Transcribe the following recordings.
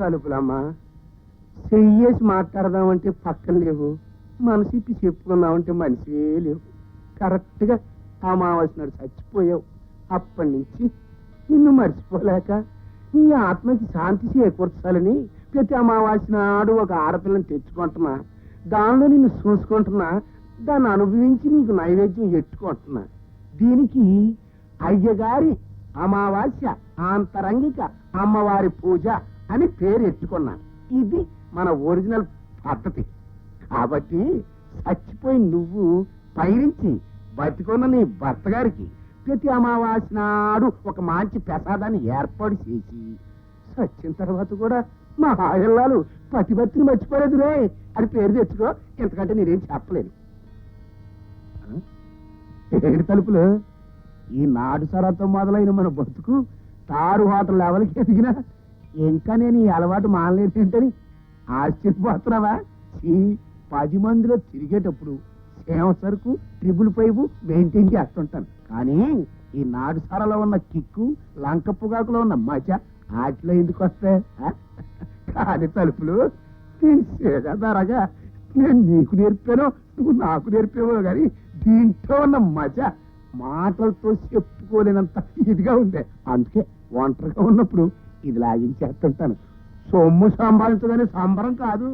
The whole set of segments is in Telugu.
తలుపులమ్మా చెయ్యేసి మాట్లాడదామంటే పక్కన లేవు, మనసిప్పి చెప్పుకుందామంటే మనిషే లేవు. కరెక్ట్గా అమావాస్య నాడు చచ్చిపోయావు. అప్పటి నుంచి నిన్ను మర్చిపోలేక నీ ఆత్మకి శాంతి చేకూర్చాలని ప్రతి అమావాస్య నాడు ఒక ఆడపిల్లని తెచ్చుకుంటున్నా, దానిలో నిన్ను చూసుకుంటున్నా, దాన్ని అనుభవించి నీకు నైవేద్యం ఎట్టుకుంటున్నా. దీనికి అయ్యగారి అమావాస్య ఆంతరంగిక అమ్మవారి పూజ అని పేరు ఎట్టుకున్నా. ఇది మన ఒరిజినల్ పద్ధతి. కాబట్టి చచ్చిపోయి నువ్వు పైరించి బతికున్న నీ భర్త గారికి ప్రతి అమావాస్య నాడు ఒక మంచి ప్రసాదాన్ని ఏర్పాటు చేసి, చచ్చిన తర్వాత కూడా మా ఇళ్ళాలు పతిభక్తిని మర్చిపోలేదు రే అని పేరు తెచ్చుకో. ఎంతకంటే నేనేం చెప్పలేను. ఏడు తలుపులు ఈ నాడు సరతో మొదలైన మన బతుకు తారు హోటల్ లెవెల్కి ఎదిగినా ఇంకా నేను ఈ అలవాటు మానలేదేంటని ఆశ్చర్యపోతున్నావా? ఈ 10 మందిలో తిరిగేటప్పుడు సేవ సరుకు ట్రిపుల్ 5 మెయింటైన్ చేస్తుంటాను. కానీ ఈ నాడు సారలో ఉన్న కిక్కు, లంక పొగాకులో ఉన్న మజ వాటిలో ఎందుకు వస్తాయి? కానీ తలుపులు నేను సేదరగా నేను నీకు నేర్పాను, నువ్వు నాకు నేర్పేవో కానీ దీంట్లో ఉన్న మజ మాటలతో చెప్పుకోలేనంత ఇదిగా ఉంది. అందుకే ఒంటరిగా ఉన్నప్పుడు ఇది లాగించేస్తుంటాను. సొమ్ము సంపాదించదనే సంబరం కాదు,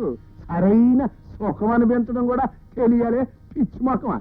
సరైన సుఖం అనిపించడం కూడా తెలియాలి. పిచ్చి మొక్కమా?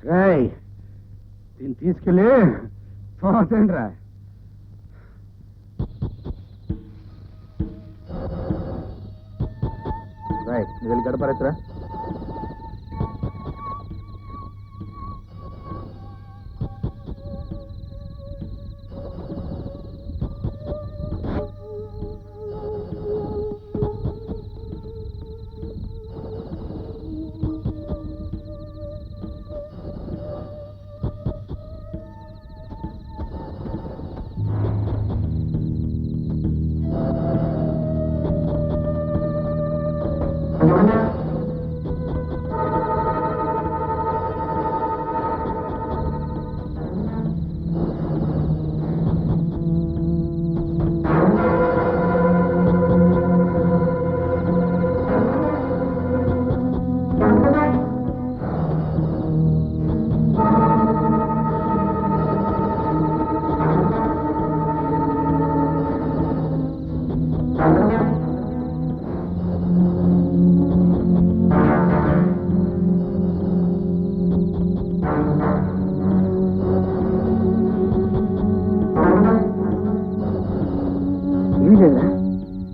రాయ్ దీన్ని తీసుకెళ్ళి పోతండి రా. రాయ్ నువ్వు వెళ్ళి గడపరచ్చురా.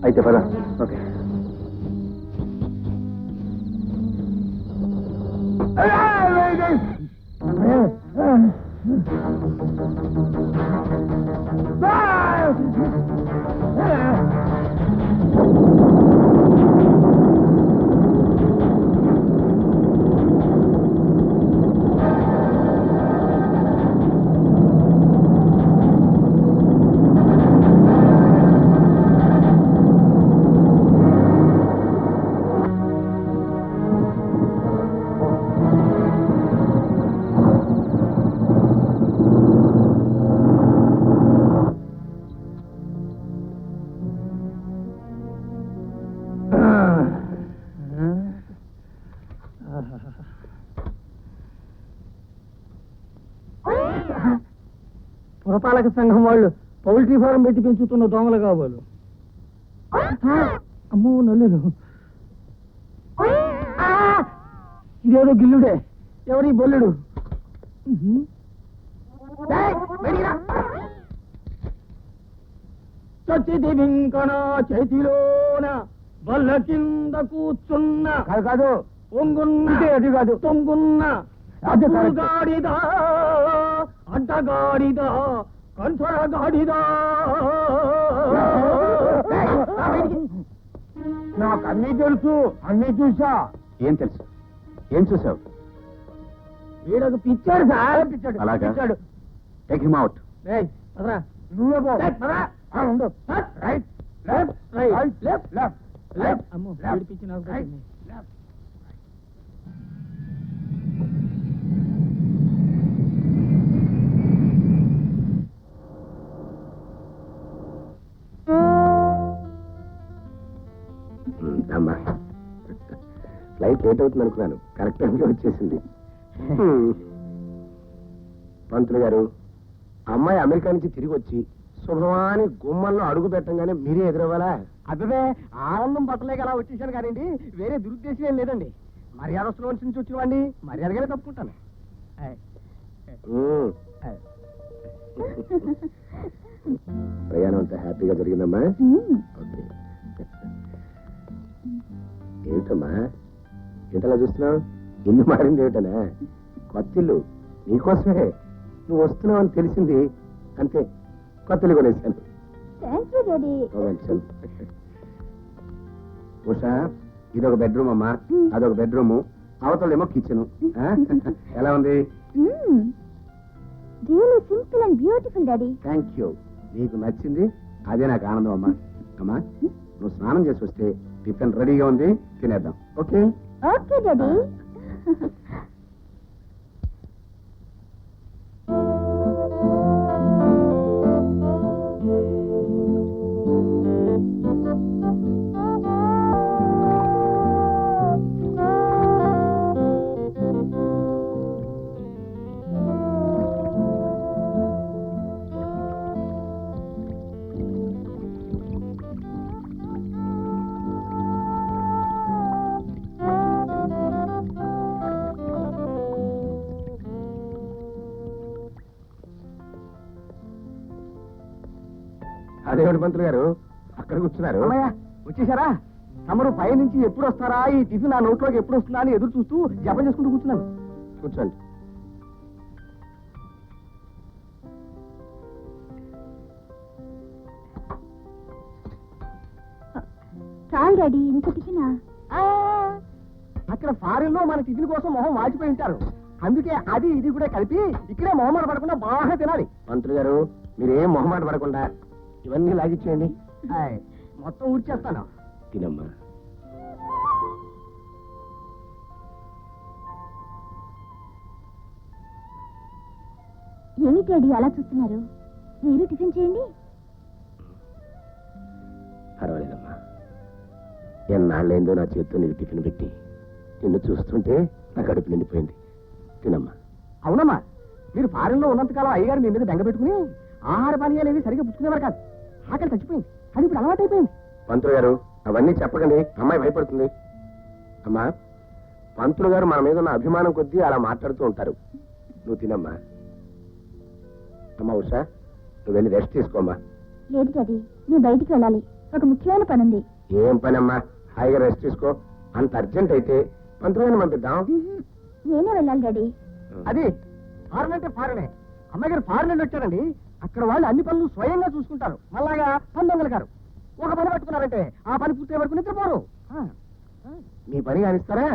అయితే పద. ఓకే పురపాలక సంఘం వాళ్ళు పౌల్ట్రీ ఫారం పెట్టి పెంచుతున్న దోమలు కావాలి. అమ్మో నల్లులు. ఇదేదో గిల్లుడే. ఎవరి బొల్లుడు? చచ్చితి వింకణ చేతిలోన బల్ల కింద కూర్చున్న కాదు పొంగున్న అది కాదు పొంగున్న అడ్డగాడిదా అడ్డగాడిదా కంచరగాడిదా. నాకు అన్నీ తెలుసు, అన్నీ చూసా. ఏం తెలుసు? ఏం చూసావు? వీడొక పిచ్చాడు సార్. పిచ్చాడు. అలాగా? పిచ్చాడు. Take him out. నువ్వే పో. ఉండు. Right left right left left left. అమ్మో వీడి పిచ్చి నాకు రైట్. అమ్మా ఫ్లైట్ లేట్ అవుతుంది అనుకున్నాను, కరెక్ట్ టైంకి వచ్చేసింది. పంతులు గారు, అమ్మాయి అమెరికా నుంచి తిరిగి వచ్చి శుభమాని గుమ్మంలో అడుగు పెట్టంగానే మీరే ఎదురవ్వాలా? అదే ఆనందం పట్టలేక అలా వచ్చేసాను కానివ్వండి, వేరే దురుద్దేశం ఏం లేదండి. మర్యాద వస్తున్న నుంచి వచ్చినవాడిని మర్యాదగానే తప్పుకుంటాను. ప్రయాణం అంతా హ్యాపీగా జరిగిందమ్మా? ఓకే. ఏమిటమ్మా ఏంటలా చూస్తున్నావు? ఇల్లు మారింది ఏమిటనా? కొత్త ఇల్లు నీకోసమే, నువ్వు వస్తున్నావు అని తెలిసింది అంతే, కొత్త ఇల్లు కొనేసాను. ఉషా, ఇదొక బెడ్రూమ్ అమ్మా, అదొక బెడ్రూమ్, అవతలేమో కిచెన్. ఎలా ఉంది? Simple and beautiful daddy. Thank you. నీకు నచ్చింది అదే నాకు ఆనందం అమ్మా. అమ్మా నువ్వు స్నానం చేసి వస్తే టిఫిన్ రెడీగా ఉంది, తినేద్దాం. ఓకే? Okay daddy. అదేమిటి పంతులు గారు అక్కడ కూర్చున్నారు? అమ్మయ్య వచ్చేసారా? తమరు పై నుంచి ఎప్పుడు వస్తారా, ఈ టిఫిన్ నా నోట్లోకి ఎప్పుడు వస్తుందా అని ఎదురు చూస్తూ జపం చేసుకుంటూ కూర్చున్నాను. కూర్చోండి. చాలు డాడీ, ఇంత టిఫినా? అక్కడ ఫారిన్ లో మన టిఫిన్ కోసం మొహం వాచిపోయి ఉంటారు. అందుకే అది ఇది కూడా కలిపి ఇక్కడే మొహమాట పడకుండా బాగా తినాలి. పంతులు గారు మీరేం మొహమాట పడకుండా ఇవన్నీ లాగిచ్చేయండి. మొత్తం ఊడ్చేస్తాను. తినమ్మా. ఏమి డాడీ అలా చూస్తున్నారు? మీరు టిఫిన్ చేయండి. పర్వాలేదమ్మా, ఎన్నాళ్ళైందో నా చేతితో నీకు టిఫిన్ పెట్టి నిన్ను చూస్తుంటే నా కడుపు నిండిపోయింది. తినమ్మా. అవునమ్మా, మీరు ఫారిన్ లో ఉన్నంతకాలం అయ్యగారు మీ మీద బెంగ పెట్టుకుని ఆహార పానీయాలు ఏవి సరిగ్గా పుచ్చుకునేవారు కాదు. ఆకలి చచ్చిపోయింది, అది ఇప్పుడు అలవాటైపోయింది. పంతులు గారు అవన్నీ చెప్పకండి, అమ్మాయి భయపడుతుంది. అమ్మా, పంతులు గారు మన మీద ఉన్న అభిమానం కొద్దీ అలా మాట్లాడుతూ ఉంటారు. నువ్వు తినమ్మా. అమ్మా ఉషా, నువ్వు వెళ్ళి రెస్ట్ తీసుకోమ్మా. లేదు డాడీ, నేను బయటికి వెళ్ళాలి, ఒక ముఖ్యమైన పని ఉంది. ఏం పని అమ్మా? హాయిగా రెస్ట్ తీసుకో. అంత అర్జెంట్ అయితే పంతులు గారిని పంపిద్దాం. నేనే వెళ్ళాలి డాడీ. అది ఫారెన్ అంటే ఫారెనే. అమ్మాయి గారు ఫారెన్ నుండి వచ్చారండి. అక్కడ వాళ్ళు అన్ని పనులు స్వయంగా చూసుకుంటారు. మళ్ళాగా పందొంగలు గారు ఒక పని పట్టుకున్నారంటే ఆ పని పూర్తి వరకు నిద్రపోరు. మీ పని కానిస్తారా?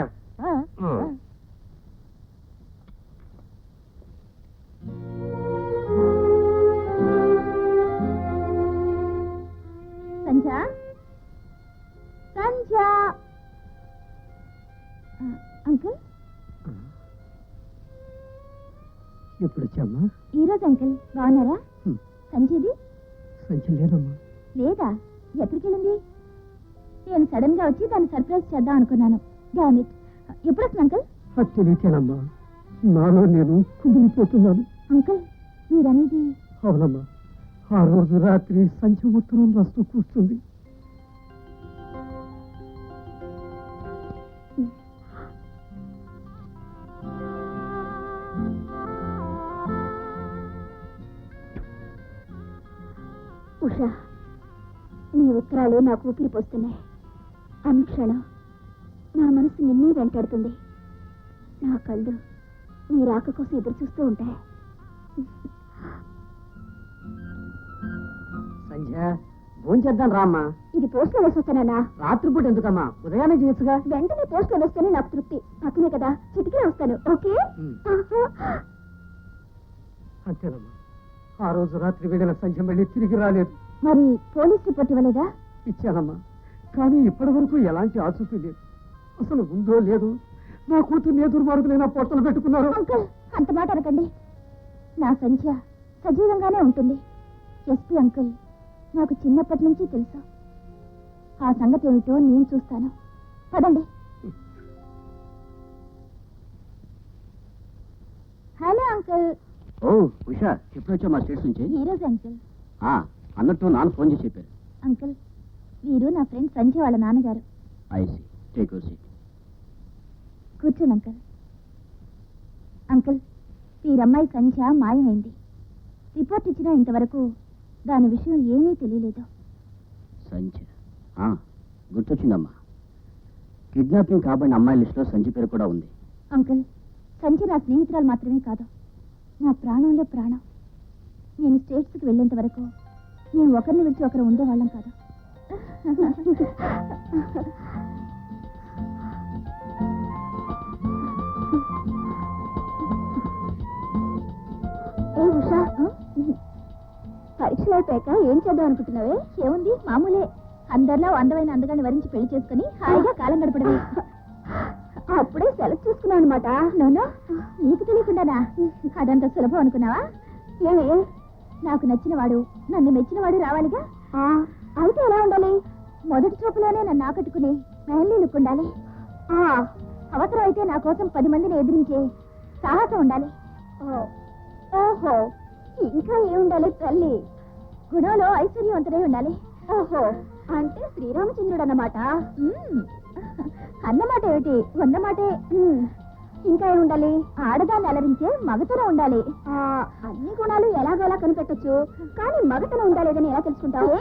సంధ్య, సంధ్య. అంకుల్ ఎప్పుడు వచ్చామ్మా? ఈరోజు అంకుల్ బాగున్నారా? సంధ్యది సంచి లేదమ్మా. లేదా? ఎక్కడికి వెళ్ళింది? నేను సడన్ గా వచ్చి దాన్ని సర్ప్రైజ్ చేద్దాం అనుకున్నాను. డామిట్. ఎప్పుడు వస్తుంది అంకుల్? అది తెలియకేనమ్మా, నాలో నేను కుదిరిపోతున్నాను. అంకుల్ మీరనేది? అవునమ్మా, ఆ రోజు రాత్రి సంచి ఉత్తరం రాస్తూ కూర్చుంది. ఉషా, నీ ఉత్తరాలు నాకు ఊపిరి పోస్తున్నాయి. అనుక్షణం నా మనసు నిన్నే వెంటాడుతుంది. నా కళ్ళు నీ రాక కోసం ఎదురు చూస్తూ ఉంటాయి. సంధ్య, భోంచేద్దాం రామ్మా. ఇది పోస్ట్ లో వేసి వస్తానా? రాత్రిపూట ఎందుకమ్మా, ఉదయాన్నే చేయొచ్చుగా. వెంటనే పోస్ట్ లో వస్తేనే నాకు తృప్తి. పక్కనే కదా, చిటికే వస్తాను. ఓకే? అంతేనమ్మా, ఆ రోజు రాత్రి వెళ్ళిన సంధ్య మళ్ళీ తిరిగి రాలేదు. మరి పోలీస్ రిపోర్ట్ ఇవ్వలేదా? ఇచ్చానమ్మా, కానీ ఇప్పటి వరకు ఎలాంటి ఆచూకీ లేదు. అసలు ఉందో లేదు. నా కూతుర్ని ఏ దుర్మార్గులైనా పొట్టలు పెట్టుకున్నారు. అంకుల్, అంత మాట అనకండి. నా సంధ్య సజీవంగానే ఉంటుంది. ఎస్పీ అంకుల్ నాకు చిన్నప్పటి నుంచి తెలుసు. ఆ సంగతి ఏమిటో నేను చూస్తాను. పదండి. Hello uncle. ఓ ఉషా, ఎప్పుడు వచ్చా మా స్టేట్స్ నుంచి? ఈ రోజు అంకుల్. అన్నట్టు నాన్న ఫోన్ చేసి చెప్పారు. అంకుల్, వీరు నా ఫ్రెండ్ సంధ్య వాళ్ళ నాన్నగారు. I see, take your seat. కూర్చోండి అంకుల్. అంకుల్, వీరమ్మాయి సంధ్య మాయమైంది. రిపోర్ట్ ఇచ్చినా ఇంతవరకు దాని విషయం ఏమీ తెలియలేదు. సంధ్య గుర్తొచ్చిందమ్మా. కిడ్నాపింగ్ కాబడిన అమ్మాయి లిస్టులో సంధ్య పేరు కూడా ఉంది. అంకుల్, సంధ్య నా స్నేహితురాలు మాత్రమే కాదు, నా ప్రాణంలో ప్రాణం. నేను స్టేట్స్కి వెళ్ళేంత వరకు నేను ఒకరిని విడిచి ఒకరు ఉండేవాళ్ళం కాదు. ఏ ఉషా, పరీక్షలు అయిపోయాక ఏం చేద్దాం అనుకుంటున్నావే? ఏముంది, మామూలే. అందరిలో అందమైన అందగాన్ని వరించి పెళ్లి చేసుకుని హాయిగా కాలం గడపడమే. అప్పుడే సెలెక్ట్ చేసుకున్నావు అనమాట. నన్ను నీకు తెలియకుండానా? అదంత సులభం అనుకున్నావా? ఏమే, నాకు నచ్చిన వాడు, నన్ను మెచ్చిన వాడు రావాలిగా. అయితే ఎలా ఉండాలి? మొదటి చూపులోనే నన్ను ఆకట్టుకుని మెహల్లీ లుక్ ఉండాలి. అవసరం అయితే నా కోసం 10 మందిని ఎదిరించే సాహసం ఉండాలి. ఓహో, ఇంకా ఏముండాలి తల్లి? గుణంలో ఐశ్వర్యవంతుడై ఉండాలి. ఓహో, అంటే శ్రీరామచంద్రుడు అన్నమాట. అన్నమాట ఏమిటి, ఉన్నమాటే. ఇంకా ఏమి ఉండాలి? ఆడదాన్ని అలరించే మగతనం ఉండాలి. అన్ని గుణాలు ఎలాగోలా కనిపెట్టొచ్చు, కానీ మగతనం ఉండాలేదని ఎలా తెలుసుకుంటావు?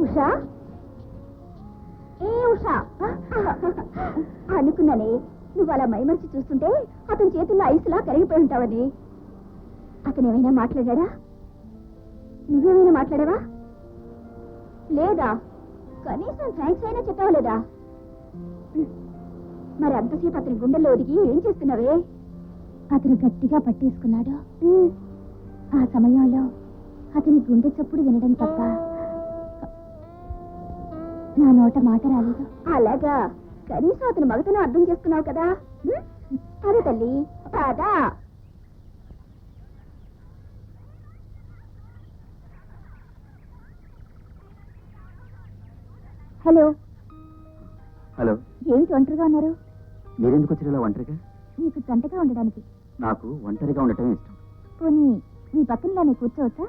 ఉషా, ఏ ఉషా, అనుకున్నానే నువ్వు అలా మైమర్చి చూస్తుంటే అతని చేతుల్లో ఐసులా కరిగిపోయి ఉంటావని. అతను ఏమైనా మాట్లాడా? నువ్వేమైనా మాట్లాడావా? లేదా? కనీసం థ్యాంక్స్ అయినా చెప్పావా లేదా? మరి అంతసేపు అతని గుండెల్లో ఒదిగి ఏం చేస్తున్నావే? అతను గట్టిగా పట్టేసుకున్నాడు. ఆ సమయంలో అతని గుండె చప్పుడు వినడం తప్ప నా నోట మాట రాలేదు. అలాగా? కనీసం అతని మగతను అర్థం చేసుకున్నావు కదా. అదే తల్లి కాదా? హలో హలో, ఏమిటి ఒంటరిగా ఉన్నారు? మీరెందుకు వచ్చారు ఇలా ఒంటరిగా? నీకు జంటగా ఉండడానికి. నాకు ఒంటరిగా ఉండటమే ఇష్టం. పోనీ మీ పక్కనలా నేను కూర్చోవచ్చా?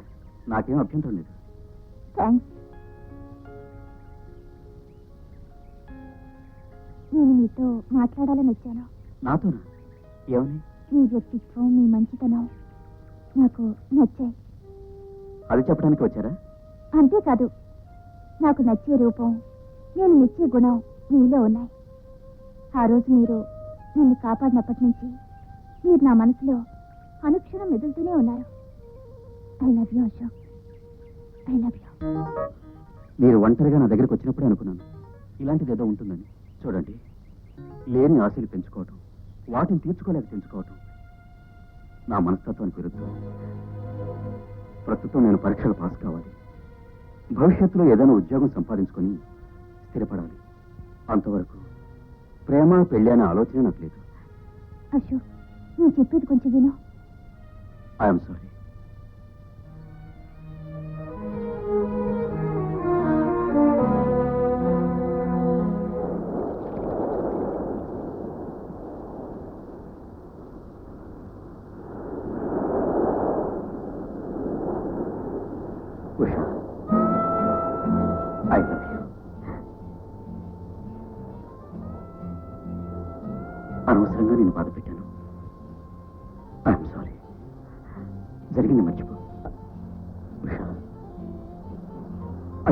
నాకేం అభ్యంతరం లేదు. థ్యాంక్స్. నేను మీతో మాట్లాడాలని వచ్చాను. నాతోనా? ఏమని? మీ వ్యక్తిత్వం, మీ మంచితనం నాకు నచ్చాయి. అది చెప్పడానికి వచ్చారా? అంతేకాదు, నాకు నచ్చే రూపం, నేను మెచ్చే గుణం మీలో ఉన్నాయి. ఆ రోజు మీరు నిన్ను కాపాడినప్పటి నుంచి మీరు నా మనసులో అనుక్షణం మెదులుతూనే ఉన్నారు. I love you Ashok, I love you. మీరు ఒంటరిగా నా దగ్గరికి వచ్చినప్పుడే అనుకున్నాను ఇలాంటిది ఏదో ఉంటుందని. చూడండి, లేని ఆశలు పెంచుకోవటం, వాటిని తీర్చుకోలేక పెంచుకోవటం నా మనస్తత్వానికి విరుద్ధం. ప్రస్తుతం నేను పరీక్షలు పాస్ కావాలి, భవిష్యత్తులో ఏదైనా ఉద్యోగం సంపాదించుకొని స్థిరపడాలి. అంతవరకు ప్రేమ పెళ్లి అనే ఆలోచన నాకు లేదు. అశోక్, నేను చెప్పేది కొంచెం విను. I'm sorry. Usha, I love you. అనవసరంగా నేను బాధ పెట్టాను. I'm sorry. జరిగింది మర్చిపో. Usha,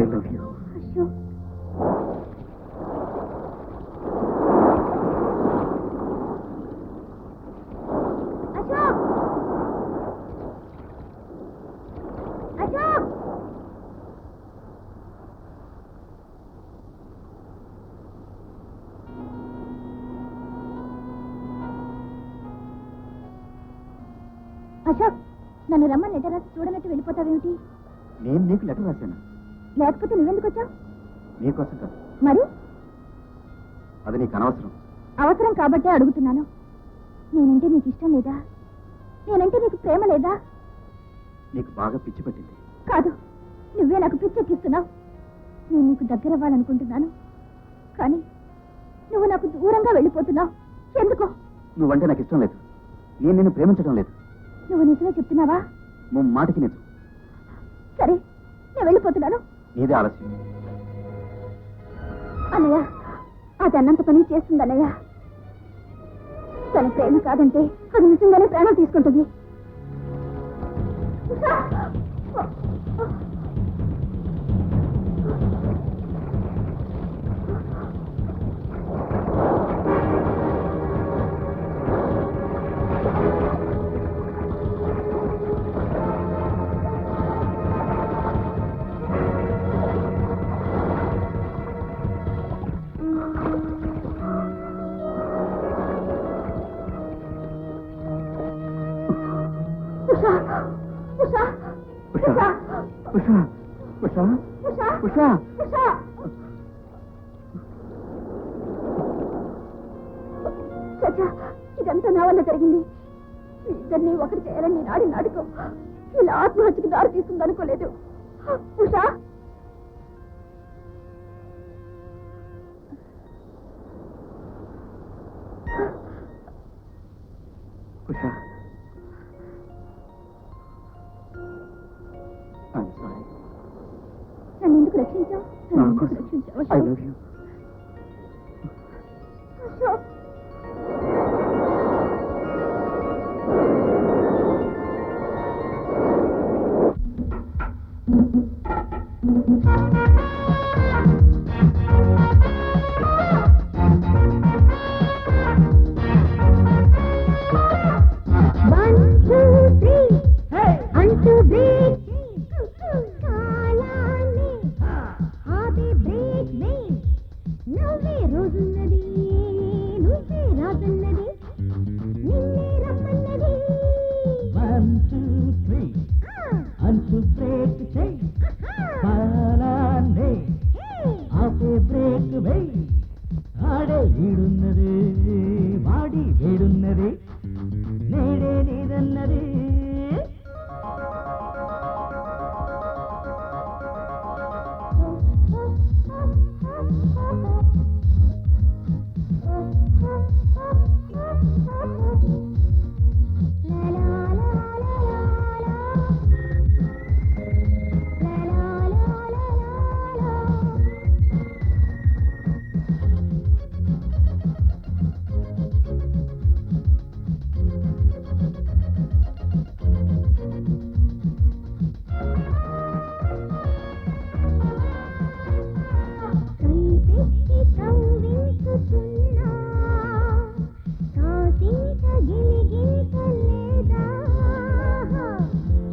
I love you. Ashok, Ashok, Ashok. Ashok, నన్ను రమ్మని లెటర్ రాసి చూడనట్టు వెళ్ళిపోతావేమిటి? నేను నీకు లెటర్ రాశాను. లేకపోతే నువ్వెందుకు వచ్చావు? నీకోసం కాదు, మరి అది నీకు అనవసరం. అవసరం కాబట్టే అడుగుతున్నాను. నేనంటే నీకు ఇష్టం లేదా? నేనంటే నీకు ప్రేమ లేదా? నీకు బాగా పిచ్చి పట్టింది. కాదు, నువ్వే నాకు పిచ్చెక్కిస్తున్నావు. నేను నీకు దగ్గర అవ్వాలనుకుంటున్నాను, కానీ నువ్వు నాకు దూరంగా వెళ్ళిపోతున్నావు. ఎందుకో? నువ్వంటే నాకు ఇష్టం లేదు. నేను నిన్ను ప్రేమించడం లేదు. నువ్వు నిజమే చెప్తున్నావా? మాటికి నిజం. సరే, నేను వెళ్ళిపోతున్నాను. నీదే ఆలస్యం. అన్నయ్య, అది అన్నంత పని చేస్తుంది అన్నయ్య. తన ప్రేమ కాదంటే అది నిజంగానే ప్రాణం తీసుకుంటుంది. ఉషా ఉషా ఉషా ఉషా ఉషా ఉషా ఉషా ఉషా చచ్చా, ఇదంతా నా వల్ల జరిగింది. మీ ఇద్దరిని ఒకటి చేయాలని నేను ఆడి నాటకం ఇలా ఆత్మహత్యకు దారి తీస్తుంది అనుకోలేదు. Usha Usha I'm sorry. నన్ను ఎందుకు రక్షించావు? నన్ను ఎందుకు రక్షించావు I love you. అశోక్? ఆడే ఈడున్నది వాడి వేడున్నది నేడే నీదన్నది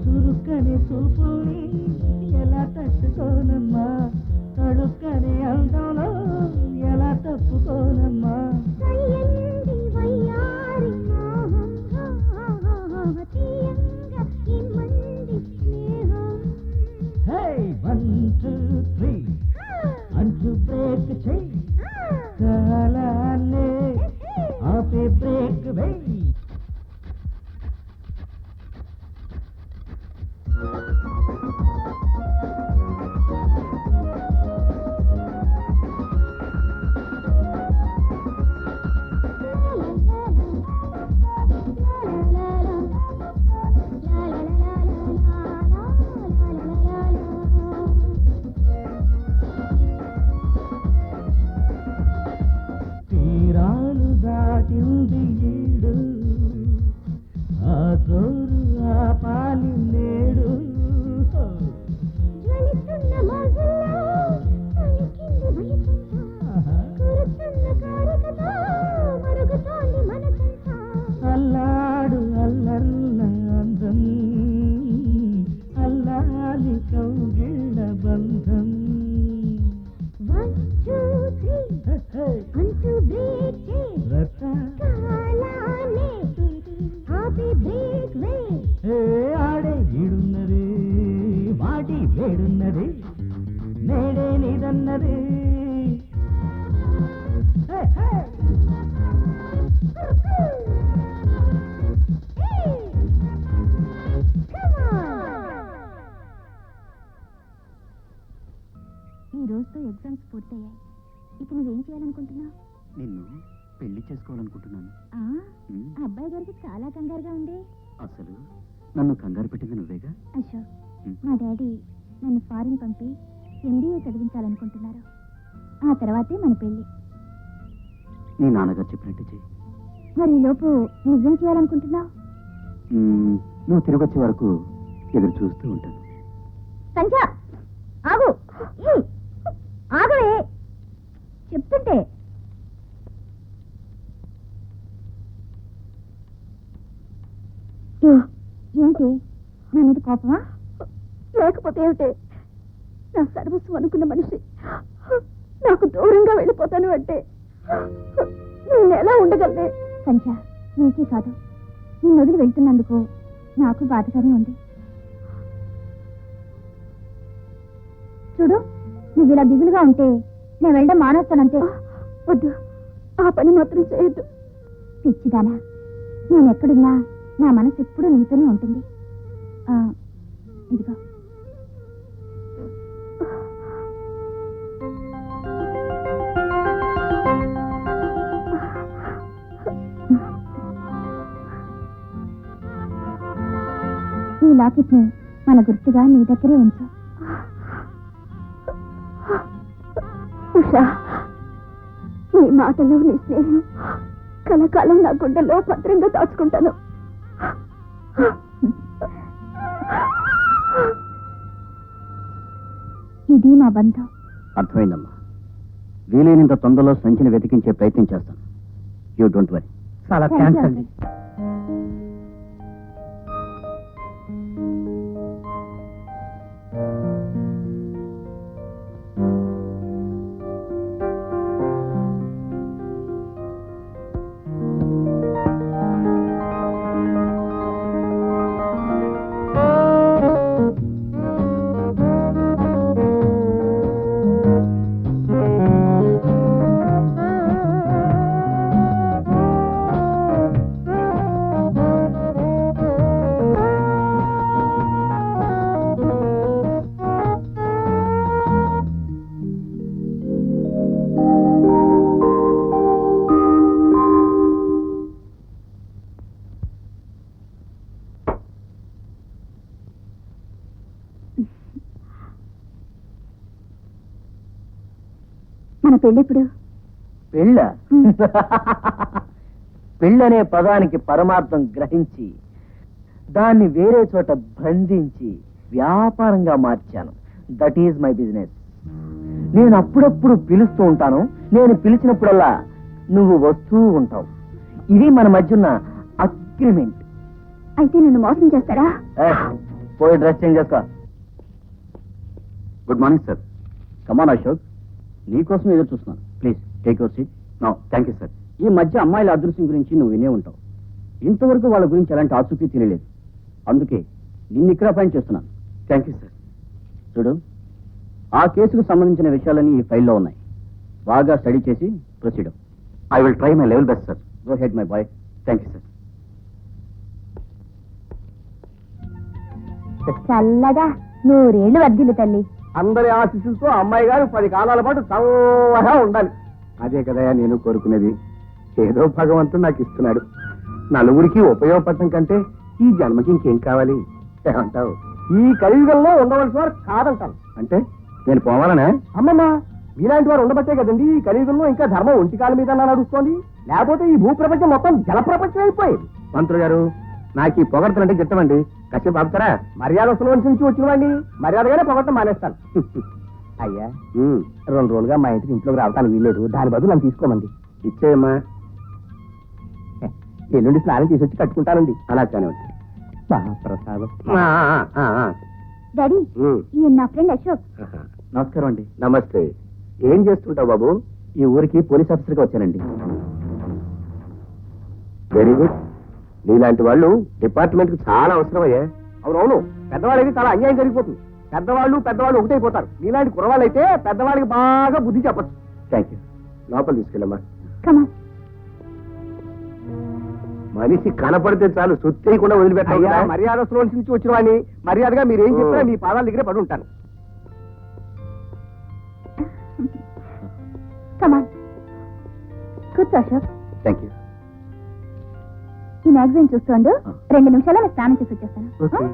చురుకని చూపుని ఎలా తట్టుకోనమ్మా తడుక్కని అందంలో ఎలా తప్పుకోనమ్మా హే 1 2 3 అంటూ బ్రేక్ చెయ్యి కాలాన్నే ఆపే బ్రేక్ వెయ్యి తీరాలు దాటింది ఈడు ఆ జోరు ఆ పాలి నేడు అల్లాడు అల్లర్ల అందం అల్లాలి కౌగిళ్ళ బంధం ఆడే ఈడున్నది వాటి వేడున్నది నేడే నీదన్నది ఈ రోజుతో ఎగ్జామ్స్ పూర్తయ్యాయి. ఇక నువ్వేం చేయాలనుకుంటున్నావు? నిన్ను పెళ్లి చేసుకోవాలనుకుంటున్నాను. అబ్బాయి గారికి చాలా కంగారుగా ఉంది. అసలు నన్ను కంగారు పెట్టింది నువ్వేగా. అశోక్, మా డాడీ నన్ను ఫారిన్ పంపి MBA చదివించాలనుకుంటున్నారు. ఆ తర్వాతే మన పెళ్లి. నీ నాన్నగారు చెప్పినట్టు చెయ్యి. మరి ఈలోపు నువ్వేం చేయాలనుకుంటున్నావు? నువ్వు తిరిగి వచ్చే వరకు ఎదురు చూస్తూ ఉంటాను. సంధ్య, ఆగు. ఆగవే చెప్తుంటే. ఏంటి, నా మీద కోపమా? లేకపోతే ఏమిటే? నా సర్వస్వం అనుకున్న మనిషి నాకు దూరంగా వెళ్ళిపోతాను అంటే నేను ఎలా ఉండగలనే? సంధ్య, నీకే కాదు, నేను వదిలి వెళ్తున్నందుకు నాకు బాధగానే ఉంది. చూడు, నువ్వు ఇలా దిగులుగా ఉంటే నేను వెళ్ళడం మానేస్తానంతే. వద్దు, ఆ పని మాత్రం చేయొద్దు. పిచ్చిదానా, నేను ఎక్కడున్నా నా మనసు ఎప్పుడూ నీతోనే ఉంటుంది. ఇదిగో. ఈ లాకెట్ ని మన గుర్తుగా నీ దగ్గరే ఉంచు. ఉషా, నీ మాటలు, నీ స్నేహం కలకాలం నా గుండెల్లో భద్రంగా దాచుకుంటాను. ఇది మా బంధం. అర్థమైందమ్మా. వీలైనంత తొందరలో సంచిని వెతికించే ప్రయత్నం చేస్తాను. You don't worry. చాలా థ్యాంక్స్ అండి. మన పెళ్ళెప్పుడు? పెళ్ళ పెళ్ళనే పదానికి పరమార్థం గ్రహించి దాన్ని వేరే చోట బంధించి వ్యాపారంగా మార్చాను. That is my business. నేను అప్పుడప్పుడు పిలుస్తూ ఉంటాను, నేను పిలిచినప్పుడల్లా నువ్వు వస్తూ ఉంటావు. ఇది మన మధ్య ఉన్న అగ్రిమెంట్. అయితే నన్ను మోసం చేస్తారా? పోయి డ్రెస్ చేంజ్ చేసుకో. Good morning sir. Come on Ashok, నీకోసం ఎదురు చూస్తున్నాను. Please take your seat. No thank you sir. ఈ మధ్య అమ్మాయిల అదృశ్యం గురించి నువ్వు వినే ఉంటావు. ఇంతవరకు వాళ్ళ గురించి ఎలాంటి ఆచూకీ తెలియలేదు. అందుకే నిన్ను ఇక్కడ అపాయింట్ చేస్తున్నాను. Thank you sir. చూడు, ఆ కేసుకు సంబంధించిన విషయాలన్నీ ఈ ఫైల్లో ఉన్నాయి. బాగా స్టడీ చేసి proceed. I will try my level best sir. Go head my boy. Thank you sir. చల్లగా 100 ఏళ్ళు వర్ధిల్లు తల్లి. అందరి ఆశీస్సులతో అమ్మాయి గారు 10 కాలాల పాటు చల్లగా ఉండాలి. అదే కదా నేను కోరుకునేది. ఏదో భగవంతుడు నాకు ఇస్తున్నాడు. నలుగురికి ఉపయోగపడటం కంటే ఈ జన్మకి ఇంకేం కావాలి? ఏమంటావు? ఈ కలియుగంలో ఉండవలసిన వారు కాదంటాను. అంటే నేను పోవాలనే? అమ్మమ్మ, మీలాంటి వారు ఉండబట్టే కదండి ఈ కలియుగంలో ఇంకా ధర్మం ఒంటికాల మీద నడుస్తోంది. లేకపోతే ఈ భూప్రపంచం మొత్తం జల ప్రపంచం అయిపోయింది. మంత్రులు గారు, నాకు ఈ పొగడతలంటే గిట్టమండి. కాసేపు ఆపుతారా? మర్యాద నుంచి వచ్చిన వాడిని మర్యాదగానే పొగడటం మానేస్తాను. అయ్యా, 2 రోజులుగా మా ఇంటికి ఇంట్లోకి రావటానికి వీల్లేదు. దాని బదులు నన్ను తీసుకోమండి. ఇచ్చేయమ్మా. ఎల్లుండి స్నానం చేసి వచ్చి కట్టుకుంటానండి. అలా కానివ్వండి. మహాప్రసాదం. డాడీ, ఈయన నా ఫ్రెండ్ అశోక్. నమస్కారం అండి. నమస్తే. ఏం చేస్తుంటావు బాబు? ఈ ఊరికి పోలీస్ ఆఫీసర్గా వచ్చానండి. Very good. నీలాంటి వాళ్ళు డిపార్ట్మెంట్ కి చాలా అవసరమయ్యా. అవునవును, పెద్దవాళ్ళకి చాలా అన్యాయం జరిగిపోతుంది. పెద్దవాళ్ళు ఒకటైపోతారు. నీలాంటి కురవాళ్ళు అయితే పెద్దవాళ్ళకి బాగా బుద్ధి చెప్పచ్చు. Thank you. లోపల తీసుకెళ్ళమ్మా. కమా. మనిషి కనపడితే చాలు సుత్తేయకుండా వదిలిపెట్టాలి. మర్యాద నుంచి వచ్చిన వాడిని మర్యాదగా మీరేం చెప్పినా మీ పాదాల దగ్గరే పడి ఉంటాను. కమా, కూర్చో అశోక్. Thank you. ఈ మ్యాగజైన్ చూస్తుండు. 2 నిమిషాలు నేను స్నానం చేసి వచ్చేస్తాను. ఓకే.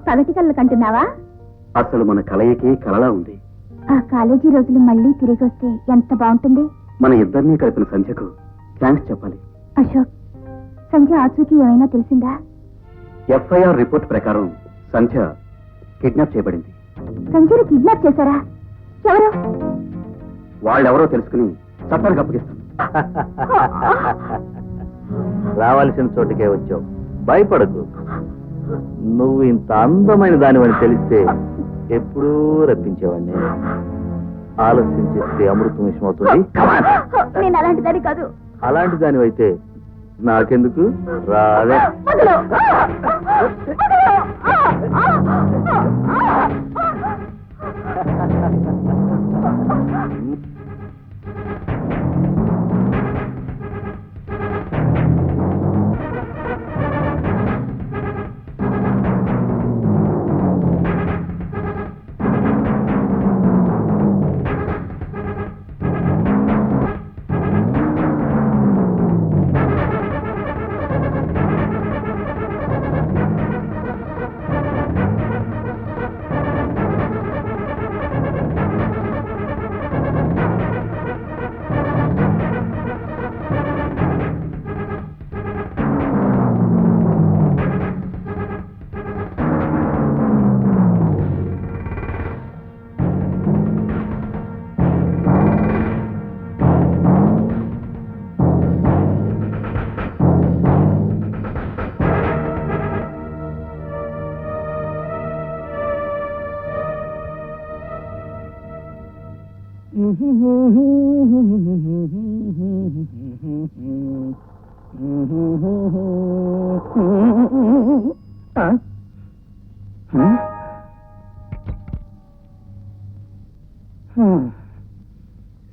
పగటి కళ్ళు కంటున్నావా? అసలు మన కలయికే కలలా ఉంది. ఆ కాలేజీ రోజులు మళ్ళీ తిరిగి వస్తే ఎంత బాగుంటుంది. మన ఇద్దరినీ కలిపిన సంధ్యకు థ్యాంక్స్ చెప్పాలి. అశోక్, సంధ్య ఆచూకీ ఏమైనా తెలిసిందా? ఎఫ్ఐఆర్ రిపోర్ట్ ప్రకారం సంధ్య కిడ్నాప్ చేయబడింది. సంధ్యని కిడ్నాప్ చేశారా? ఎవరు? వాళ్ళెవరో తెలుసుకుని చట్టానికి అప్పగిస్తాను. రావాల్సిన చోటుకే వచ్చావు, భయపడకు. నువ్వు ఇంత అందమైన దానివని తెలిస్తే ఎప్పుడూ రప్పించేవాడిని. ఆలస్యం చేస్తే అమృతం విషమవుతుంది. నేను అలాంటి దాని కాదు. అలాంటి దానివైతే నాకెందుకు రాదే.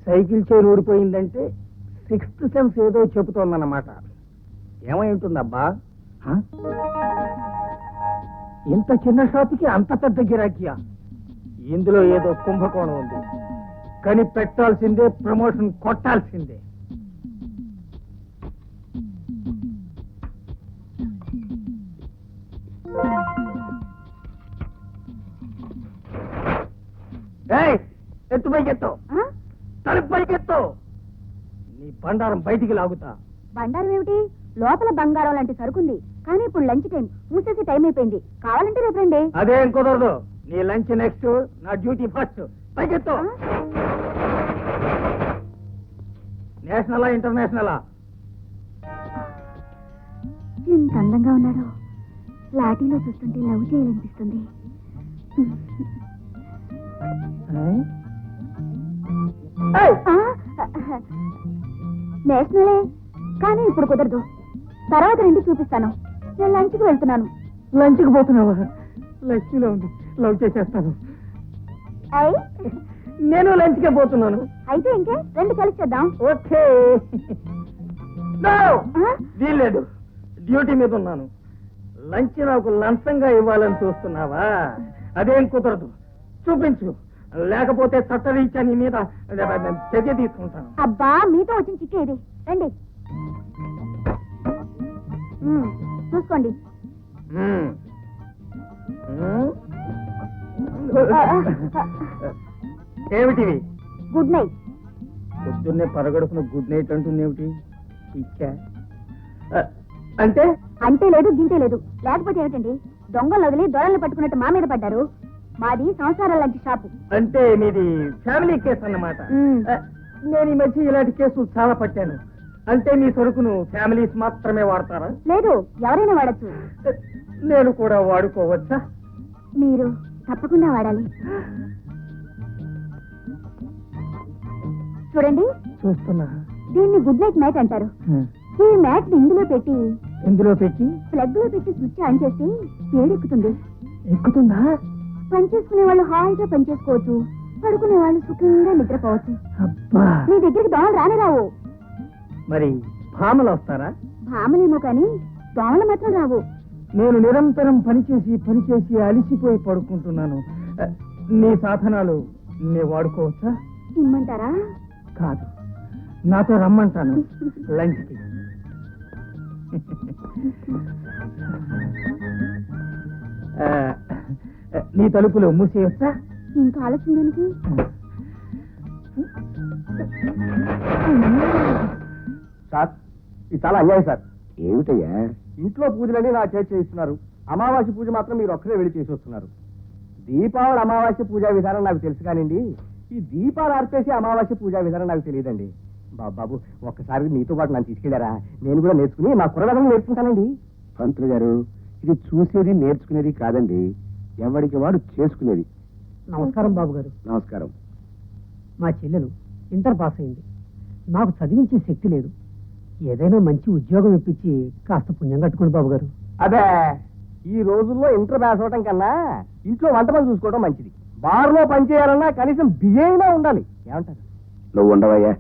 సైకిల్ చైన్ ఊడిపోయిందంటే 6th సెన్స్ ఏదో చెబుతోందన్నమాట. ఏమై ఉంటుందబ్బా? ఇంత చిన్న షాపుకి అంత పెద్ద గిరాకీయా? ఇందులో ఏదో కుంభకోణం ఉంది. కానీ పెట్టాల్సిందే, ప్రమోషన్ కొట్టాల్సిందే. ఎత్తు పైకెత్తు, తలుపు పైకెత్తు. నీ బండారం బయటికి లాగుతా. బండారం ఏమిటి? లోపల బంగారం లాంటి సరుకుంది. కానీ ఇప్పుడు లంచ్ టైం, మూసేసి టైం అయిపోయింది. కావాలంటే రేపు రండి. అదేం కుదరదు. నీ లంచ్ నెక్స్ట్, నా డ్యూటీ ఫస్ట్. పైకెత్తు. నేషనలా ఇంటర్నేషనలా? ఎంత అందంగా ఉన్నాడో. లాఠీలో చూస్తుంటే లవ్ చేయాలనిపిస్తుంది. నేషనలే, కానీ ఇప్పుడు కుదరదు. తర్వాత రండి, చూపిస్తాను. నేను లంచ్కి వెళ్తున్నాను. లంచ్కి పోతున్నావా? లక్ష్మిలో ఉంది, లవ్ చేసేస్తాను. నేను లంచ్కే పోతున్నాను. అయితే ఇంకే రెండు కలిసి చేద్దాం. ఓకే. వీల్లేదు, డ్యూటీ మీద ఉన్నాను. లంచ్ నాకు లంచంగా ఇవ్వాలని చూస్తున్నావా? అదేం కుదరదు. చూపించు, లేకపోతే చట్టరీత్యా నీ మీద చర్య తీసుకుంటాను. అబ్బా, మీతో వచ్చిన చిక్కే ఇది. రండి, చూసుకోండి. ఏమిటివి? Good night. పొద్దున్నే పరగడుపున గుడ్ నైట్ అంటుందేమిటి? ఇచ్చా అంటే? అంటే లేదు, గింటే లేదు. లేకపోతే ఏమిటండి? దొంగలు వదిలి దొరల్ని పట్టుకున్నట్టు మా మీద పడ్డారు. మాది సంసారాల లాంటి షాపు. అంటే మీది ఫ్యామిలీ కేసు అన్నమాట. నేను ఈ మధ్య ఇలాంటి కేసులు చాలా పట్టాను. అంటే మీ సరుకును ఫ్యామిలీస్ మాత్రమే వాడతారా? లేదు, ఎవరైనా వాడచ్చు. నేను కూడా వాడుకోవచ్చా? మీరు తప్పకుండా వాడాలి. చూడండి, చూస్తున్నా. దీన్ని గుడ్ నైట్ మ్యాట్ అంటారు. ఈ మ్యాట్ ఇందులో పెట్టి ప్లగ్ లో పెట్టి స్విచ్ ఆన్ చేస్తే వేడెక్కుతుంది. ఎక్కుతుందా? పనిచేసుకునే వాళ్ళు హాయిగా పనిచేసుకోవచ్చు, పడుకునే వాళ్ళు సుఖంగా నిద్రపోవచ్చు. అబ్బా, మీ దగ్గరికి దోమలు రానే రావు. మరి భామలు వస్తారా? భామలేమో కానీ దోమలు మాత్రం రావు. నేను నిరంతరం పనిచేసి అలిసిపోయి పడుకుంటున్నాను. నీ సాధనాలు నే వాడుకోవచ్చా? ఇమ్మంటారా? కాదు, నాతో రమ్మంటాను లంచ్కి. నీ తలుపులు మూసేయొచ్చా? ఇంకా ఆలోచన దేనికి? సార్ ఇది చాలా అన్యాయం సార్. ఏమిటయ్యా? ఇంట్లో పూజలని నా చేతి చేయిస్తున్నారు, అమావాస్య పూజ మాత్రం మీరు ఒక్కరే వెళ్ళి చేసి వస్తున్నారు. దీపావళి అమావాస్య పూజా విధానం నాకు తెలుసు కానివ్వండి, ఈ దీపాలు ఆర్పేసి అమావాస్య పూజా విధానం నాకు తెలియదండి. బాబు ఒక్కసారి మీతో పాటు నన్ను తీసుకెళ్లారా, నేను కూడా నేర్చుకుని మా కుర్రలను నేర్చుకుంటానండి. పంతులు గారు, ఇది చూసేది నేర్చుకునేది కాదండి, ఎవరికి వాడు చేసుకునేది. నమస్కారం బాబు గారు. నమస్కారం. మా చెల్లెలు ఇంటర్ పాస్ అయింది. నాకు చదివించే శక్తి లేదు. ఏదైనా మంచి ఉద్యోగం ఇప్పించి కాస్త పుణ్యం కట్టుకోండి బాబు గారు. అదే ఈ రోజుల్లో ఇంటర్ పాస్ అవటం కన్నా ఇంట్లో వంట పని చూసుకోవడం మంచిది. బార్లో పని చేయాలన్నా కనీసం బియ్యైనా ఉండాలి. ఏమంటారు? నువ్వు ఉండవయ్యా.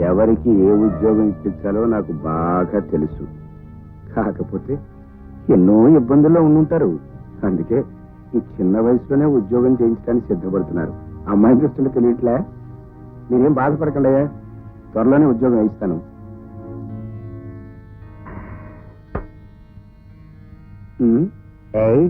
ఎవరికి ఏ ఉద్యోగం ఇప్పించాలో నాకు బాగా తెలుసు. కాకపోతే ఎన్నో ఇబ్బందుల్లో ఉండుంటారు. అందుకే ఈ చిన్న వయసులోనే ఉద్యోగం చేయించడానికి సిద్ధపడుతున్నారు. అమ్మాయిని చూస్తుంటే తెలియట్లే. మీరేం బాధపడకండి అయ్యా, త్వరలోనే ఉద్యోగం ఇస్తాను. ఏయ్,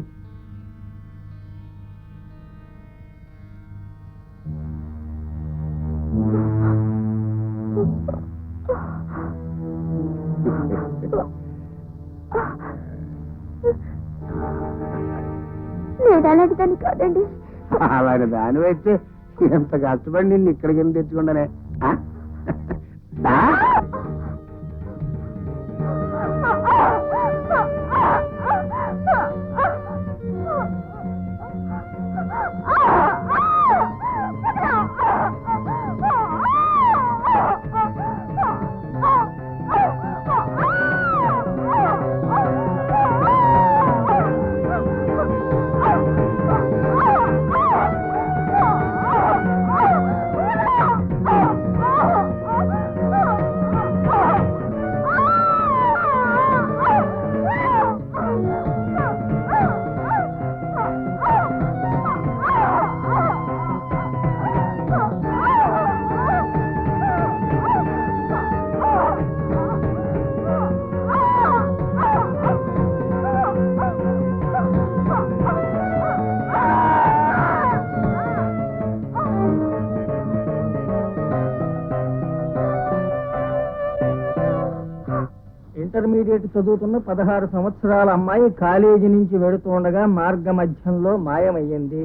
నేను అలాంటి దాన్ని కాదండి. అలాగే దానివైతే ఎంత కష్టపడి నిన్ను ఇక్కడికి ఎందుకు తెచ్చుకుండానే. ఇంటర్మీడియట్ చదువుతున్న 16 సంవత్సరాల అమ్మాయి కాలేజీ నుంచి వెడుతుండగా మార్గ మధ్యంలో మాయమయ్యింది.